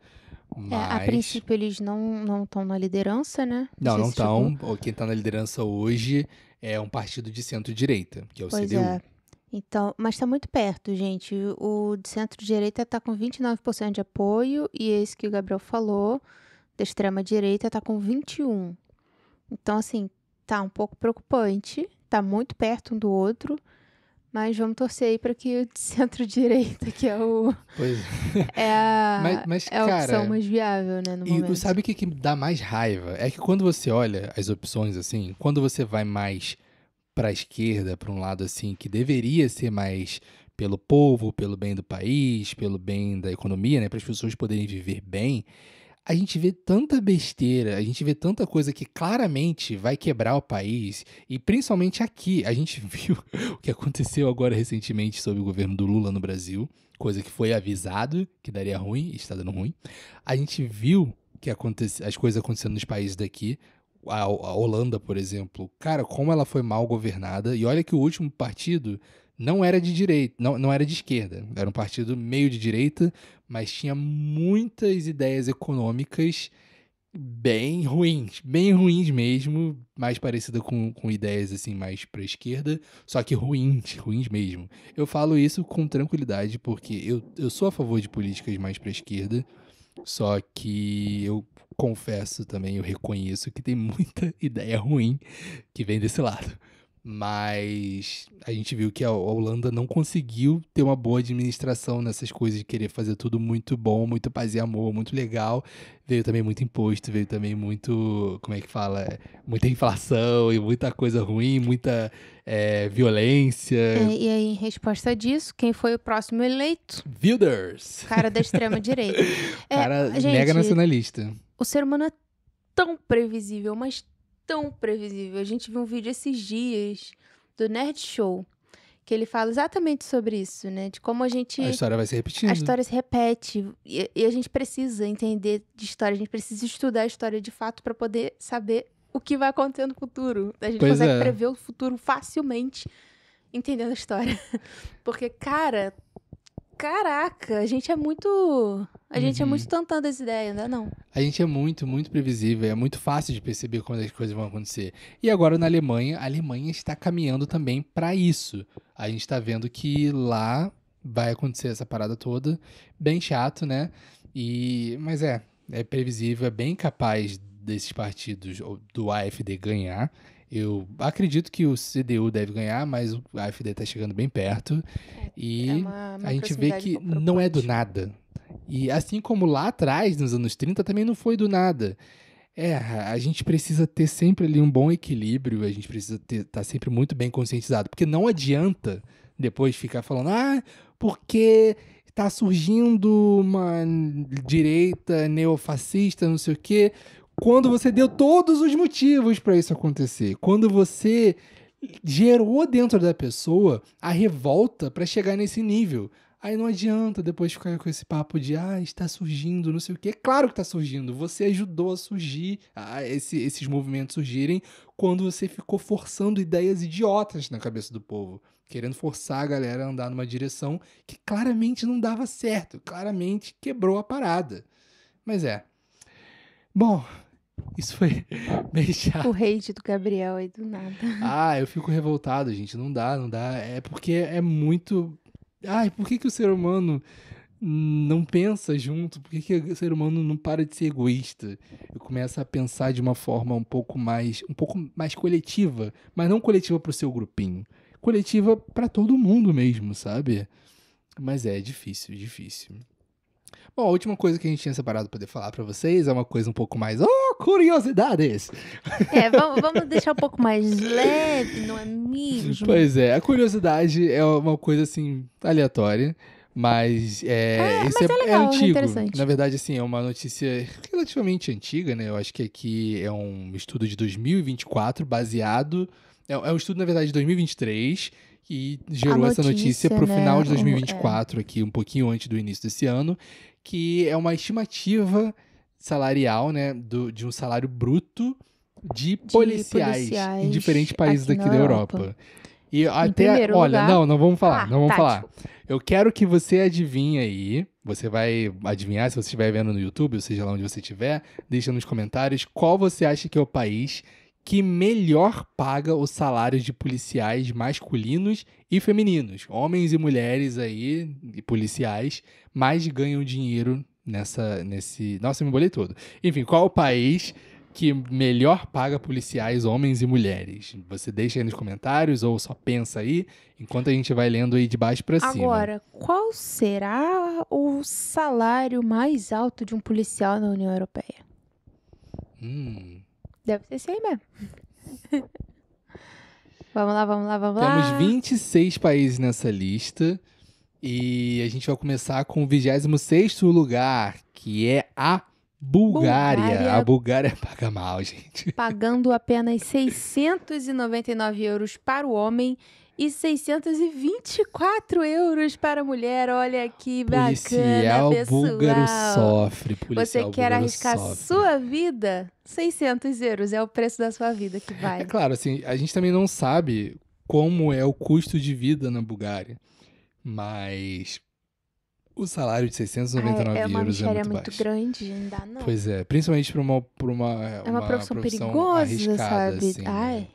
A Mas, princípio eles não estão na liderança, né? Não não, sei não se chegou. estão. Quem está na liderança hoje é um partido de centro-direita, que é o Pois CDU. é. Então, mas tá muito perto, gente. O de centro-direita tá com 29% de apoio e esse que o Gabriel falou, da extrema-direita, tá com 21%. Então, assim, tá um pouco preocupante, tá muito perto um do outro, mas vamos torcer aí para que o de centro-direita, que Pois é mas, é a opção cara, mais viável, né, no e momento. sabe o que me dá mais raiva? É que quando você olha as opções assim, quando você vai mais para a esquerda, para um lado assim que deveria ser mais pelo povo, pelo bem do país, pelo bem da economia, né, para as pessoas poderem viver bem, a gente vê tanta besteira, a gente vê tanta coisa que claramente vai quebrar o país, e principalmente aqui, a gente viu o que aconteceu agora recentemente sob o governo do Lula no Brasil, coisa que foi avisado que daria ruim, e está dando ruim. A gente viu que as coisas acontecendo nos países daqui, a Holanda, por exemplo, cara, como ela foi mal governada, e olha que o último partido não era de direita, não era de esquerda, era um partido meio de direita, mas tinha muitas ideias econômicas bem ruins mesmo, mais parecida com ideias assim mais para esquerda, só que ruins mesmo. Eu falo isso com tranquilidade porque eu sou a favor de políticas mais para esquerda, só que eu confesso também, eu reconheço que tem muita ideia ruim que vem desse lado. Mas a gente viu que a Holanda não conseguiu ter uma boa administração nessas coisas de querer fazer tudo muito bom, muito paz e amor, muito legal. Veio também muito imposto, veio também muito, como é que fala? Muita inflação e muita coisa ruim, muita violência. E aí, em resposta disso, quem foi o próximo eleito? Wilders. Cara da extrema-direita. Cara gente, mega nacionalista. O ser humano é tão previsível, mas tão previsível. A gente viu um vídeo esses dias do Nerd Show, que ele fala exatamente sobre isso, né? De como a história vai se repetindo. A história se repete. E a gente precisa entender de história, a gente precisa estudar a história de fato para poder saber o que vai acontecer no futuro. A gente consegue prever o futuro facilmente entendendo a história. Porque, caraca, a gente é muito tentando essa ideia, não é não? A gente é muito, muito previsível, é muito fácil de perceber quando as coisas vão acontecer. E agora na Alemanha, a Alemanha está caminhando também para isso. A gente está vendo que lá vai acontecer essa parada toda, bem chato, né? Mas é previsível, é bem capaz desses partidos do AfD ganhar. Eu acredito que o CDU deve ganhar, mas o AfD está chegando bem perto. E a gente vê que não é do nada. E assim como lá atrás, nos anos 30, também não foi do nada. A gente precisa ter sempre ali um bom equilíbrio, a gente precisa estar sempre muito bem conscientizado. Porque não adianta depois ficar falando, porque tá surgindo uma direita neofascista, não sei o quê, quando você deu todos os motivos para isso acontecer. Quando você gerou dentro da pessoa a revolta para chegar nesse nível. Aí não adianta depois ficar com esse papo de está surgindo, não sei o quê. É claro que está surgindo. Você ajudou a surgir, esses movimentos surgirem quando você ficou forçando ideias idiotas na cabeça do povo. Querendo forçar a galera a andar numa direção que claramente não dava certo. Claramente quebrou a parada. Mas Bom, isso foi bem chato. O hate do Gabriel aí do nada. Eu fico revoltado, gente. Não dá. É porque é muito... por que o ser humano não pensa junto? Por que o ser humano não para de ser egoísta? Eu começo a pensar de uma forma um pouco mais coletiva, mas não coletiva pro seu grupinho. Coletiva pra todo mundo mesmo, sabe? Mas é difícil. Bom, a última coisa que a gente tinha separado para poder falar pra vocês é uma coisa um pouco mais... curiosidades! Vamos deixar um pouco mais leve, não é mesmo? Pois é, a curiosidade é uma coisa, assim, aleatória, mas isso é legal, antigo. Interessante. Na verdade, assim, é uma notícia relativamente antiga, né? Eu acho que aqui é um estudo de 2024, baseado... É um estudo, na verdade, de 2023... que gerou essa notícia pro final de 2024, aqui, um pouquinho antes do início desse ano, que é uma estimativa salarial, né, de um salário bruto de policiais em diferentes países daqui da Europa. E até, olha, lugar... não vamos falar, não vamos falar. Eu quero que você adivinhe aí, você vai adivinhar, se você estiver vendo no YouTube, ou seja lá onde você estiver, deixa nos comentários qual você acha que é o país que melhor paga o salário de policiais masculinos e femininos. Homens e mulheres aí, e policiais, mais ganham dinheiro nesse... Nossa, eu me embolei todo. Enfim, qual o país que melhor paga policiais, homens e mulheres? Você deixa aí nos comentários ou só pensa aí, enquanto a gente vai lendo aí de baixo pra cima. Agora, qual será o salário mais alto de um policial na União Europeia? Deve ser esse aí mesmo. Vamos lá. Temos 26 países nessa lista. E a gente vai começar com o 26º lugar, que é a Bulgária. A Bulgária paga mal, gente. Pagando apenas 699 euros para o homem e 624 euros para a mulher. Olha que bacana, Policial pessoal. búlgaro sofre. Policial Você quer búlgaro arriscar sofre. sua vida? 600 euros é o preço da sua vida que É vale. claro, assim, a gente também não sabe como é o custo de vida na Bulgária, mas o salário de 699 É uma euros é miséria muito muito baixo. grande, não dá não. Pois é, principalmente para É uma profissão perigosa, arriscada, sabe? assim, Ai,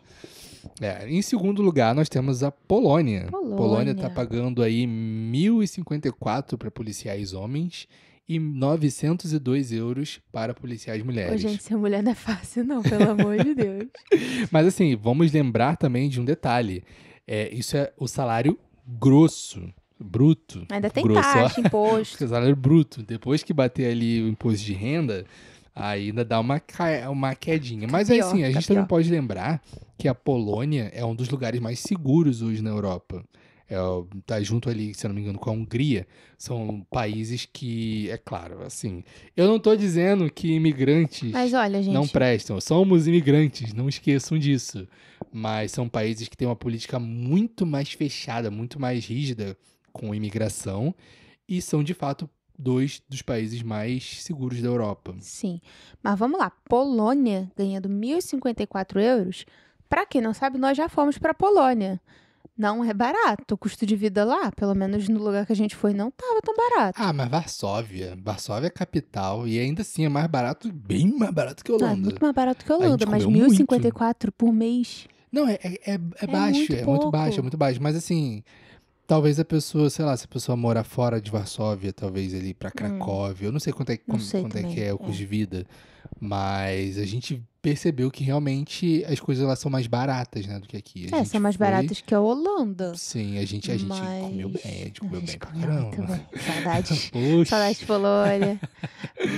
Em segundo lugar, nós temos a Polônia. Polônia. Polônia tá pagando aí 1.054 para policiais homens e 902 euros para policiais ô, mulheres. gente, ser mulher não é fácil não, pelo amor de Deus. Mas assim, vamos lembrar também de um detalhe. Isso é o salário grosso, bruto. Ainda tem grosso, ó. taxa, imposto. O salário bruto. Depois que bater ali o imposto de renda, aí ainda dá uma quedinha. Mas pior, assim, a fica gente também pior. pode lembrar que a Polônia é um dos lugares mais seguros hoje na Europa. Tá junto ali, se eu não me engano, com a Hungria. São países que, é claro, assim, eu não tô dizendo que imigrantes Mas olha, gente, não prestam. Somos imigrantes, não esqueçam disso. Mas são países que têm uma política muito mais fechada, muito mais rígida com imigração e são, de fato, dois dos países mais seguros da Europa. sim. Mas vamos lá, Polônia ganhando 1.054 euros. Pra quem não sabe, nós já fomos pra Polônia. Não é barato. O custo de vida lá, pelo menos no lugar que a gente foi, não tava tão barato. Ah, mas Varsóvia. Varsóvia é capital e ainda assim é mais barato, bem mais barato que a Não, é Holanda. muito mais barato que a A gente Holanda, mas comeu 1.054 por mês. Não, é baixo, muito é muito pouco. baixo, é muito baixo. Mas assim, talvez a pessoa, sei lá, se a pessoa morar fora de Varsóvia, talvez ali pra Cracóvia, eu não sei quanto é, Não sei quanto é que também, é o custo de vida, mas a gente percebeu que realmente as coisas lá são mais baratas, né, do que aqui. A gente São mais foi- baratas que a Holanda. Sim, a gente Mas... comeu bem, a gente comeu A bem gente pra comeu muito caramba. bem. Saudades. Poxa. Saudades de Polônia.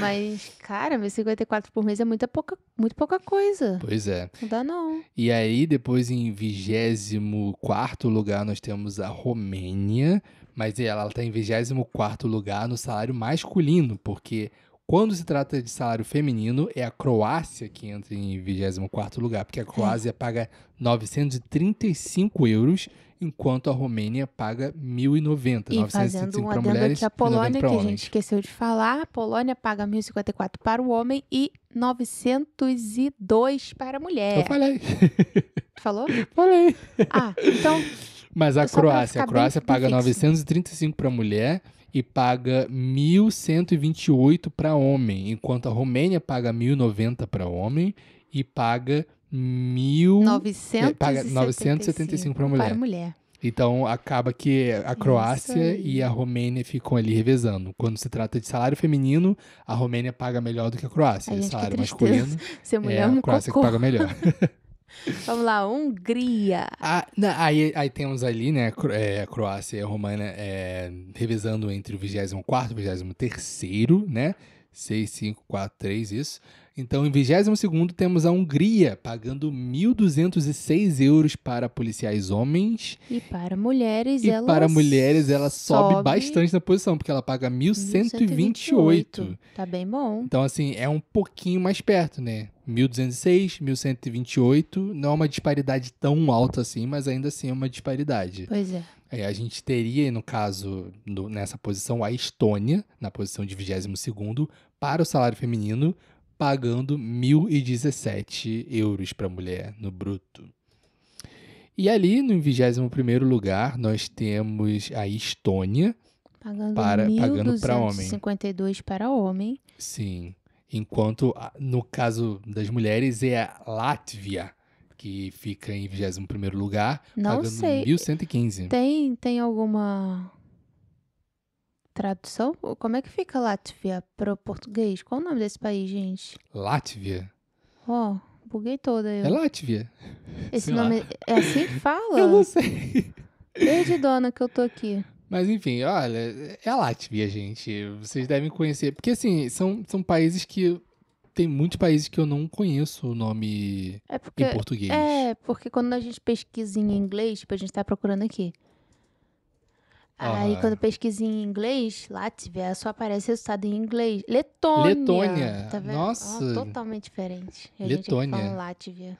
Mas, cara, 1.054 por mês é muito pouca coisa. Pois é. Não dá, não. E aí, depois em 24º lugar, nós temos a Romênia, mas ela está em 24º lugar no salário masculino, porque quando se trata de salário feminino, é a Croácia que entra em 24º lugar, porque a Croácia paga 935 euros, enquanto a Romênia paga 1.090, E fazendo 935 um para adendo mulheres aqui, a e 90 Polônia, para que a gente homens. esqueceu de falar, a Polônia paga 1.054 para o homem e 902 para a Eu mulher. falei, Falou? falei. Ah, então, Mas a Só pra Croácia, ficar bem paga fixo. 935 para mulher e paga 1.128 para homem, enquanto a Romênia paga 1.090 para homem e paga 975 para mulher. para mulher. Então acaba que a Croácia aí. e a Romênia ficam ali revezando. Quando se trata de salário feminino, a Romênia paga melhor do que a Croácia. Ai, E gente, que salário tristeza. masculino Ser mulher é é um a Croácia cocô. que paga melhor. Vamos lá, Hungria. Aí temos ali, né, a Croácia e a Romênia revezando entre o 24º e o 23º, né? 6, 5, 4, 3, isso. Então, em 22º temos a Hungria, pagando 1.206 euros para policiais homens. E para mulheres, E ela para mulheres, ela sobe bastante na posição, porque ela paga 1.128. Tá bem bom. Então, assim, é um pouquinho mais perto, né? 1.206, 1.128. Não é uma disparidade tão alta assim, mas ainda assim é uma disparidade. Pois é. A gente teria, no caso, nessa posição, a Estônia, na posição de 22º, para o salário feminino, pagando 1.017 euros para a mulher no bruto. E ali, no 21º lugar, nós temos a Estônia, Pagando para homem. 1.252 para homem. Sim. Enquanto, no caso das mulheres, é a Látvia, que fica em 21º lugar, Não pagando sei. 1.115. Tem alguma tradução? Como é que fica Látvia para o português? Qual o nome desse país, gente? Látvia? Ó, buguei toda eu. É Látvia. Esse sei lá. nome é assim que fala? Eu não sei. Perdidona que eu tô aqui. Mas enfim, olha, é a Látvia, gente. Vocês devem conhecer. Porque assim, são países que... Tem muitos países que eu não conheço o nome É porque, em português. porque quando a gente pesquisa em inglês, tipo, a gente tá procurando aqui. Aí, quando pesquisa em inglês, Látvia, só aparece resultado em inglês. Letônia. Tá vendo? Nossa. Totalmente diferente. E a gente aqui Letônia. falando Látvia.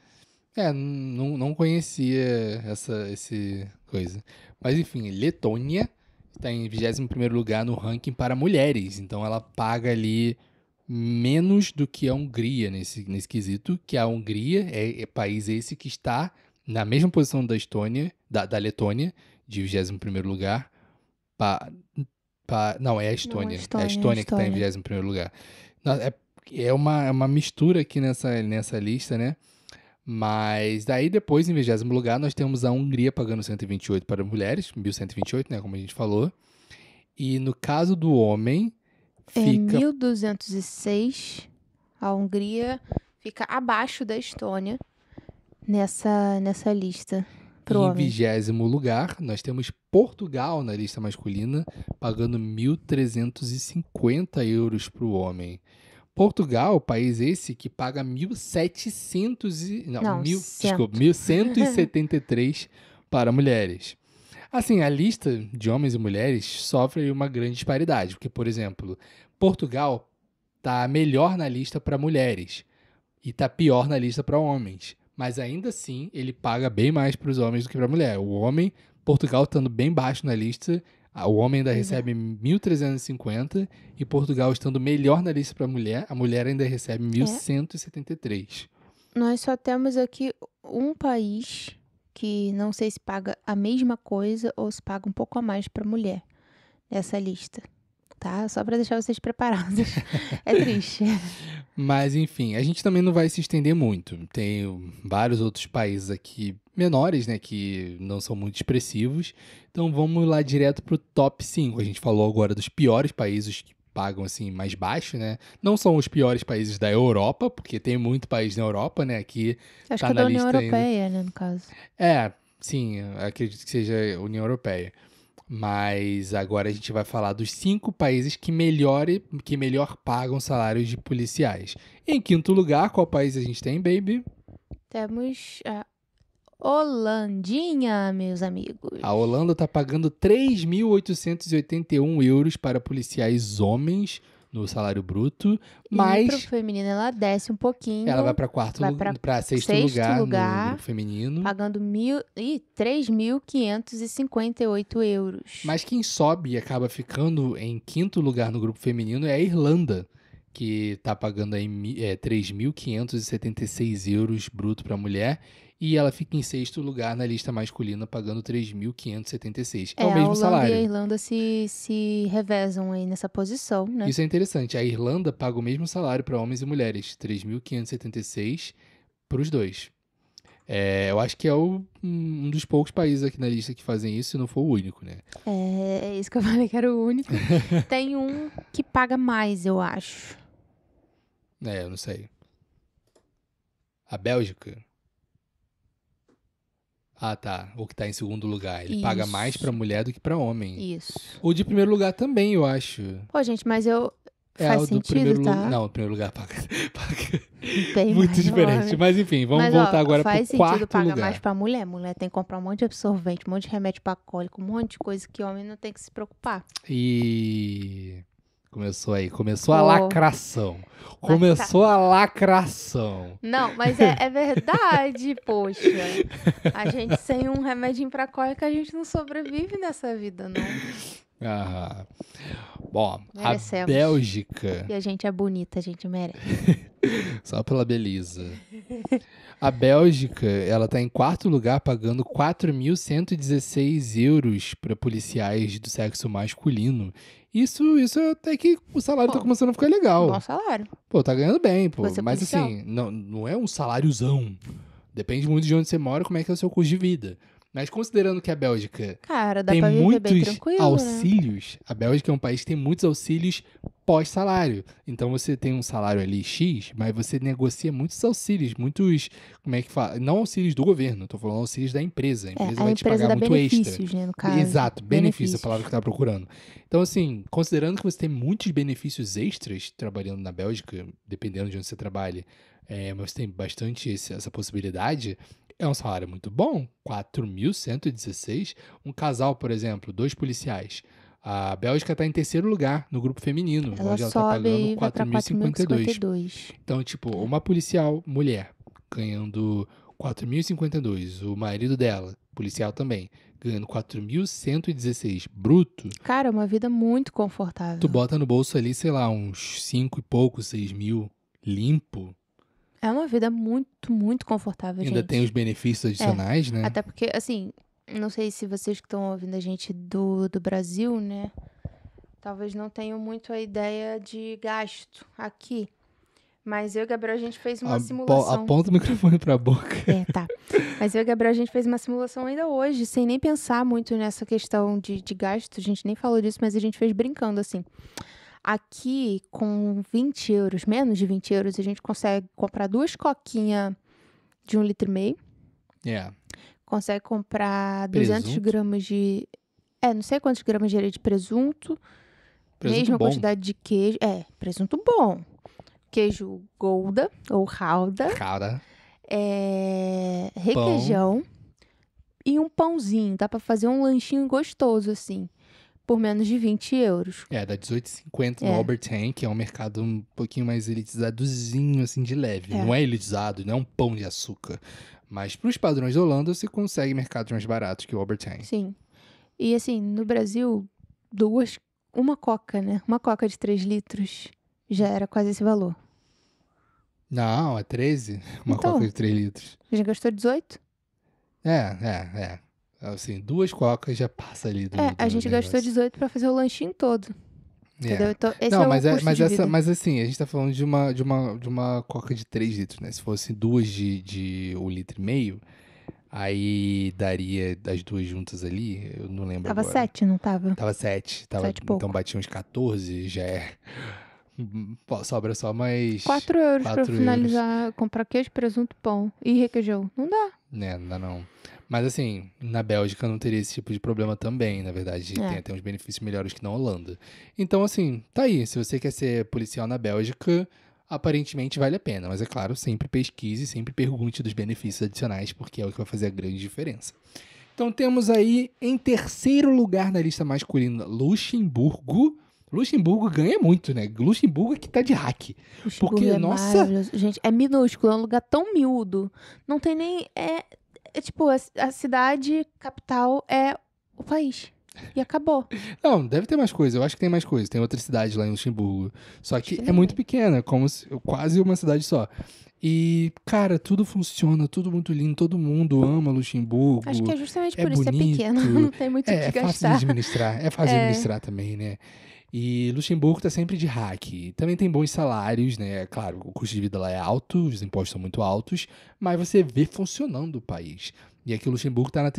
Não conhecia esse coisa. Mas enfim, Letônia está em 21º lugar no ranking para mulheres. Então ela paga ali menos do que a Hungria nesse quesito, que a Hungria é país esse que está na mesma posição da Estônia, da Letônia, de 21º lugar. Não, é a Estônia. É a Estônia que está em 21º lugar. É uma mistura aqui nessa lista, né? Mas daí depois, em 20º lugar, nós temos a Hungria pagando 128 para mulheres, 1.128, né, como a gente falou. E no caso do homem, fica... 1.206, a Hungria fica abaixo da Estônia nessa lista pro homem. Em 20º lugar, nós temos Portugal na lista masculina, pagando 1.350 euros para o homem. Portugal, país esse que paga 1.173 para mulheres. Assim, a lista de homens e mulheres sofre uma grande disparidade, porque, por exemplo, Portugal está melhor na lista para mulheres e está pior na lista para homens. Mas ainda assim, ele paga bem mais para os homens do que para a mulher. O homem, Portugal estando bem baixo na lista, o homem ainda recebe 1.350 e Portugal estando melhor na lista para a mulher ainda recebe 1.173. Nós só temos aqui um país que não sei se paga a mesma coisa ou se paga um pouco a mais para mulher nessa lista, tá? Só para deixar vocês preparados. É triste. Mas, enfim, a gente também não vai se estender muito. Tem vários outros países aqui menores, né, que não são muito expressivos. Então, vamos lá direto pro top 5. A gente falou agora dos piores países que pagam, assim, mais baixo, né? Não são os piores países da Europa, porque tem muito país na Europa, né? Aqui Acho tá que é na da União lista Europeia, né, no caso. Sim, acredito que seja a União Europeia. Mas agora a gente vai falar dos 5 países que melhor pagam salários de policiais. Em quinto lugar, qual país a gente tem, baby? Temos a Holandinha, meus amigos. A Holanda está pagando 3.881 euros para policiais homens no salário bruto, mas... E pro feminino ela desce um pouquinho. Ela vai para sexto lugar no grupo feminino. Pagando 3.558 euros. Mas quem sobe e acaba ficando em quinto lugar no grupo feminino é a Irlanda, que está pagando aí 3.576 euros bruto para a mulher. E ela fica em sexto lugar na lista masculina, pagando 3.576. É o mesmo salário. A Holanda e a Irlanda se revezam aí nessa posição, né? Isso é interessante. A Irlanda paga o mesmo salário para homens e mulheres, 3.576 para os dois. Eu acho que é um dos poucos países aqui na lista que fazem isso, se não for o único, né? É isso que eu falei que era o único. Tem um que paga mais, eu acho. Eu não sei. A Bélgica? Ah, tá. O que tá em segundo lugar. Ele paga mais pra mulher do que pra homem. Isso. O de primeiro lugar também, eu acho. Pô, gente, mas faz o do sentido, primeiro tá? Não, o primeiro lugar paga Bem muito mais diferente. homem. Mas enfim, vamos voltar agora pro quarto lugar. Faz sentido pagar mais pra mulher. Mulher tem que comprar um monte de absorvente, um monte de remédio pra cólica, um monte de coisa que homem não tem que se preocupar. E... Começou a lacração. A lacração. Não, mas é verdade, poxa. A gente sem um remedinho pra cólica, a gente não sobrevive nessa vida, não. Bom, Merecemos. A Bélgica... E a gente é bonita, a gente merece. Só pela beleza. A Bélgica, ela tá em quarto lugar, pagando 4.116 euros para policiais do sexo masculino. Isso até que o salário tá começando a ficar legal. Bom salário. Pô, tá ganhando bem, pô. Mas policial. assim, não é um saláriozão. Depende muito de onde você mora, como é que é o seu custo de vida. Mas considerando que a Bélgica tem muitos auxílios, né? A Bélgica é um país que tem muitos auxílios pós-salário. Então você tem um salário ali X, mas você negocia muitos auxílios, como é que fala? Não auxílios do governo, tô falando auxílios da empresa. A empresa vai te pagar muito extra. Né, no caso. Exato, benefício, a palavra que eu tava procurando. Então assim, considerando que você tem muitos benefícios extras trabalhando na Bélgica, dependendo de onde você trabalha, mas tem bastante essa possibilidade, É um salário muito bom, 4.116. Um casal, por exemplo, 2 policiais. A Bélgica está em terceiro lugar no grupo feminino, Ela onde ela está sobe pagando e vai pra 4.052. 4.052. Então, tipo, uma policial mulher ganhando 4.052, o marido dela, policial também, ganhando 4.116 bruto, Cara, é uma vida muito tu confortável. bota no bolso ali, sei lá, uns 5 e pouco, 6 mil limpo. É uma vida muito, muito confortável, Ainda gente. tem os benefícios adicionais, né? Até porque, assim, não sei se vocês que estão ouvindo a gente do Brasil, né? Talvez não tenham muito a ideia de gasto aqui. Mas eu e o Gabriel, a gente fez uma simulação. Aponta o microfone pra boca. Tá. Mas eu e o Gabriel, a gente fez uma simulação ainda hoje, sem nem pensar muito nessa questão de gasto. A gente nem falou disso, mas a gente fez brincando, assim. Aqui, com 20 euros, menos de 20 euros, a gente consegue comprar 2 coquinhas de 1,5 litro. É. Consegue comprar 200 Presunto. gramas de... não sei quantos gramas de presunto. Presunto Mesma bom. quantidade de queijo. Presunto bom. Queijo Gouda ou Rauda. Cara, Requeijão. E um pãozinho. Dá pra fazer um lanchinho gostoso, assim. Por menos de 20 euros. dá 18,50 no Albert Heijn, que é um mercado um pouquinho mais elitizadozinho, assim, de leve. Não é elitizado, não é um pão de açúcar. Mas pros padrões da Holanda, você consegue mercados mais baratos que o Albert Heijn. Sim. E assim, no Brasil, uma coca, né? Uma coca de 3 litros já era quase esse valor. Não, é 13. Uma Então, coca de 3 litros. Já gastou 18? É. Assim, 2 cocas já passa ali do A gente gastou negócio. 18 pra fazer o lanchinho todo. Entendeu? Então, esse Não, é o custo de vida. mas assim, a gente tá falando de uma coca de 3 litros, né? Se fosse 2 de 1,5 litro, aí daria as duas juntas ali, eu não lembro Tava agora. 7, não tava? Tava 7. 7 e pouco. Então batia uns 14, já é... Pô, sobra só mais... 4 euros 4 pra finalizar, comprar queijo, presunto, pão e requeijão. Não dá. Não dá não. Mas assim, na Bélgica não teria esse tipo de problema também, na verdade. Tem até uns benefícios melhores que na Holanda. Então assim, tá aí. Se você quer ser policial na Bélgica, aparentemente vale a pena. Mas é claro, sempre pesquise, sempre pergunte dos benefícios adicionais, porque é o que vai fazer a grande diferença. Então temos aí, em terceiro lugar na lista masculina, Luxemburgo. Luxemburgo ganha muito, né? Luxemburgo é que tá de hack. Luxemburgo Porque, é nossa... maravilhoso. Gente, é minúsculo, é um lugar tão miúdo. Não tem nem... tipo, a cidade capital é o país. E acabou. Não, deve ter mais coisa. Eu acho que tem mais coisa. Tem outra cidade lá em Luxemburgo. Só que é muito pequena, quase uma cidade só. E, cara, tudo funciona, tudo muito lindo, todo mundo ama Luxemburgo. Acho que é justamente É por isso que é bonito. pequeno. Não tem muito o que É fácil de gastar. administrar. É fácil de administrar também, né? E Luxemburgo tá sempre de hack. Também tem bons salários, né? Claro, o custo de vida lá é alto, os impostos são muito altos, mas você vê funcionando o país. E aqui o Luxemburgo tá em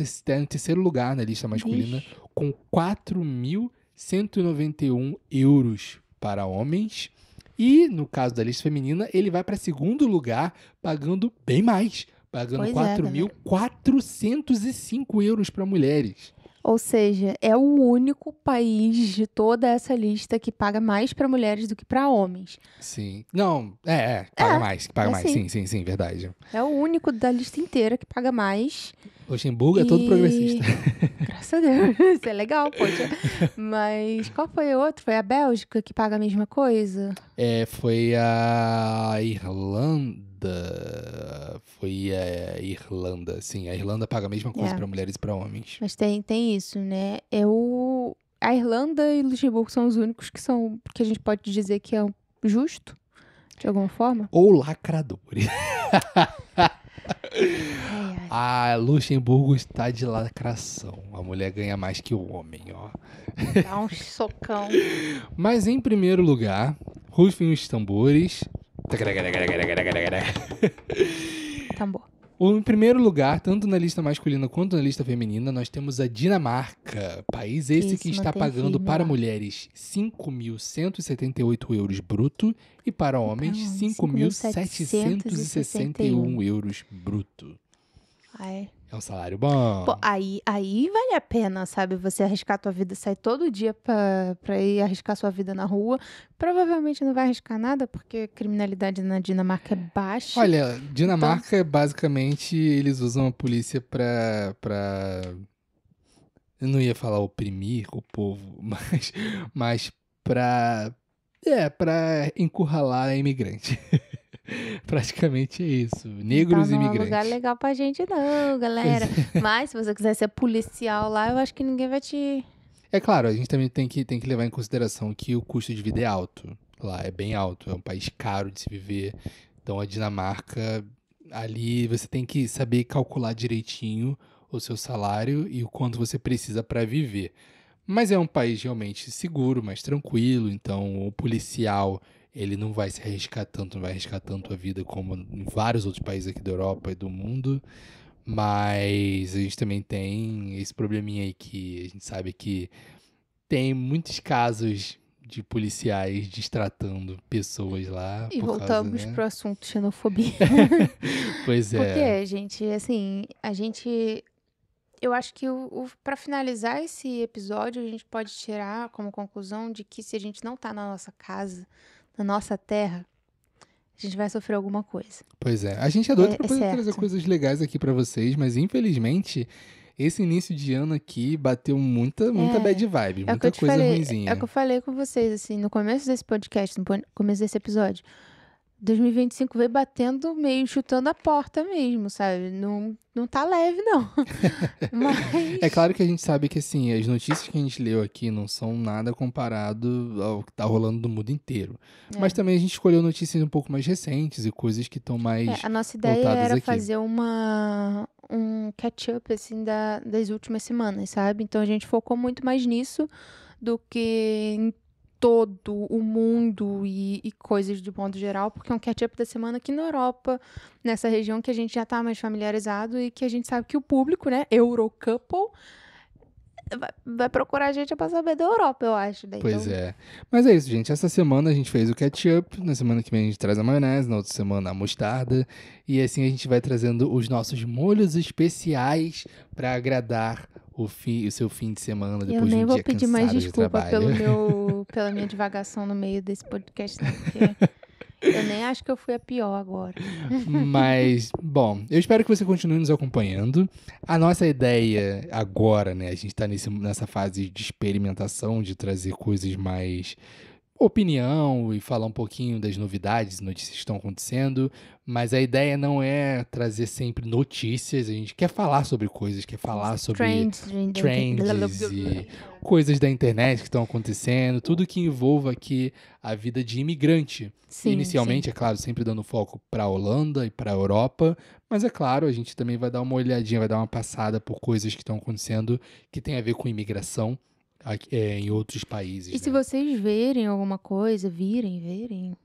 terceiro lugar na lista masculina, com 4.191 euros para homens. E, no caso da lista feminina, ele vai para segundo lugar, pagando bem mais. Pagando 4.405 euros para mulheres. Ou seja, é o único país de toda essa lista que paga mais para mulheres do que para homens. Sim. Não, paga mais. Paga mais, sim. sim, verdade. É o único da lista inteira que paga mais. Luxemburgo é todo progressista. Graças a Deus. Isso é legal, poxa. Mas qual foi o outro? Foi a Bélgica que paga a mesma coisa? Foi a Irlanda. Sim. A Irlanda paga a mesma coisa para mulheres e para homens. Mas tem isso, né? A Irlanda e Luxemburgo são os únicos que a gente pode dizer que é justo, de alguma forma. Ou lacradores. A Luxemburgo está de lacração. A mulher ganha mais que o homem, ó. Dá um socão. Mas em primeiro lugar, rufem os tambores. Tambor. Em primeiro lugar, tanto na lista masculina quanto na lista feminina, nós temos a Dinamarca. País esse que está pagando para mulheres 5.178 euros bruto e para homens 5.761 euros bruto. Ai. É um salário bom. Pô, aí vale a pena, sabe? Você arriscar tua vida, sair todo dia pra ir arriscar sua vida na rua. Provavelmente não vai arriscar nada, porque a criminalidade na Dinamarca é baixa. Olha, Dinamarca, basicamente, eles usam a polícia pra... Eu não ia falar oprimir o povo, mas pra encurralar imigrante. Praticamente é isso. Negros então, e não é um imigrantes. lugar legal pra gente não, galera. Mas se você quiser ser policial lá, eu acho que ninguém vai te... É claro, a gente também tem que levar em consideração que o custo de vida é alto. Lá é bem alto, é um país caro de se viver. Então a Dinamarca, ali você tem que saber calcular direitinho o seu salário e o quanto você precisa para viver. Mas é um país realmente seguro, mais tranquilo, então o policial, ele não vai se arriscar tanto, não vai arriscar tanto a vida como em vários outros países aqui da Europa e do mundo. Mas a gente também tem esse probleminha aí que a gente sabe que tem muitos casos de policiais destratando pessoas lá E por causa, voltamos né? pro assunto xenofobia. Pois é. Porque, gente, assim, eu acho que para finalizar esse episódio, a gente pode tirar como conclusão de que se a gente não tá na nossa casa, na nossa terra, a gente vai sofrer alguma coisa. Pois é. A gente é doido pra poder certo. trazer coisas legais aqui pra vocês, mas infelizmente esse início de ano aqui bateu muita bad vibe, muita coisa ruinzinha. É o que eu falei com vocês, assim, no começo desse podcast, no começo desse episódio. 2025 veio batendo meio, chutando a porta mesmo, sabe? Não tá leve, não. Mas... É claro que a gente sabe que, assim, as notícias que a gente leu aqui não são nada comparado ao que tá rolando no mundo inteiro. Mas também a gente escolheu notícias um pouco mais recentes e coisas que estão mais a nossa ideia voltadas era aqui. fazer um catch-up, assim, das últimas semanas, sabe? Então a gente focou muito mais nisso do que em todo o mundo e coisas de modo geral, porque é um catch-up da semana aqui na Europa, nessa região que a gente já tá mais familiarizado e que a gente sabe que o público, né, Eurocouple, vai procurar a gente pra saber da Europa, eu acho. Daí, Pois então... é. Mas é isso, gente. Essa semana a gente fez o catch-up. Na semana que vem a gente traz a maionese. Na outra semana a mostarda. E assim a gente vai trazendo os nossos molhos especiais pra agradar o seu fim de semana depois de um dia Eu nem vou pedir mais cansado de desculpa trabalho. pela minha divagação no meio desse podcast, não, porque eu nem acho que eu fui a pior agora. Mas, bom, eu espero que você continue nos acompanhando. A nossa ideia agora, né? A gente tá nessa fase de experimentação, de trazer coisas mais opinião e falar um pouquinho das novidades, notícias que estão acontecendo, mas a ideia não é trazer sempre notícias, a gente quer falar sobre coisas, quer falar sobre trends e coisas da internet que estão acontecendo, tudo que envolva aqui a vida de imigrante. Sim, Inicialmente, sim. é claro, sempre dando foco para a Holanda e para a Europa, mas é claro, a gente também vai dar uma olhadinha, vai dar uma passada por coisas que estão acontecendo que tem a ver com imigração. Em outros países. E se vocês verem alguma coisa, virem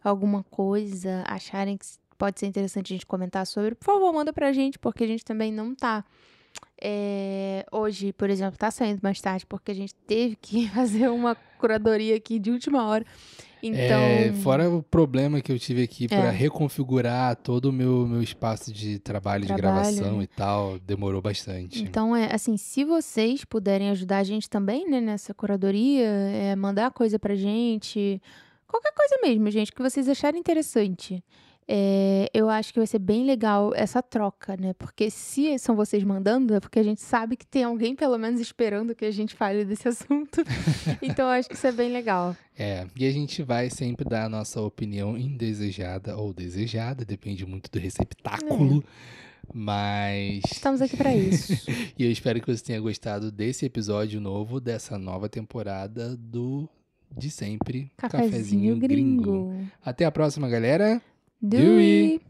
alguma coisa, acharem que pode ser interessante a gente comentar sobre, por favor, manda pra gente, porque a gente também não tá. Hoje, por exemplo, tá saindo mais tarde, porque a gente teve que fazer uma curadoria aqui de última hora. Então, fora o problema que eu tive aqui para reconfigurar todo o meu espaço de trabalho, de gravação e tal, demorou bastante. Então, assim, se vocês puderem ajudar a gente também, né, nessa curadoria, mandar coisa pra gente, qualquer coisa mesmo, gente, que vocês acharem interessante. Eu acho que vai ser bem legal essa troca, né? Porque se são vocês mandando, é porque a gente sabe que tem alguém, pelo menos, esperando que a gente fale desse assunto. Então, eu acho que isso é bem legal. E a gente vai sempre dar a nossa opinião indesejada ou desejada, depende muito do receptáculo. Mas... estamos aqui pra isso. E eu espero que você tenha gostado desse episódio novo, dessa nova temporada do De Sempre, Cafezinho Gringo. Até a próxima, galera! Dewey!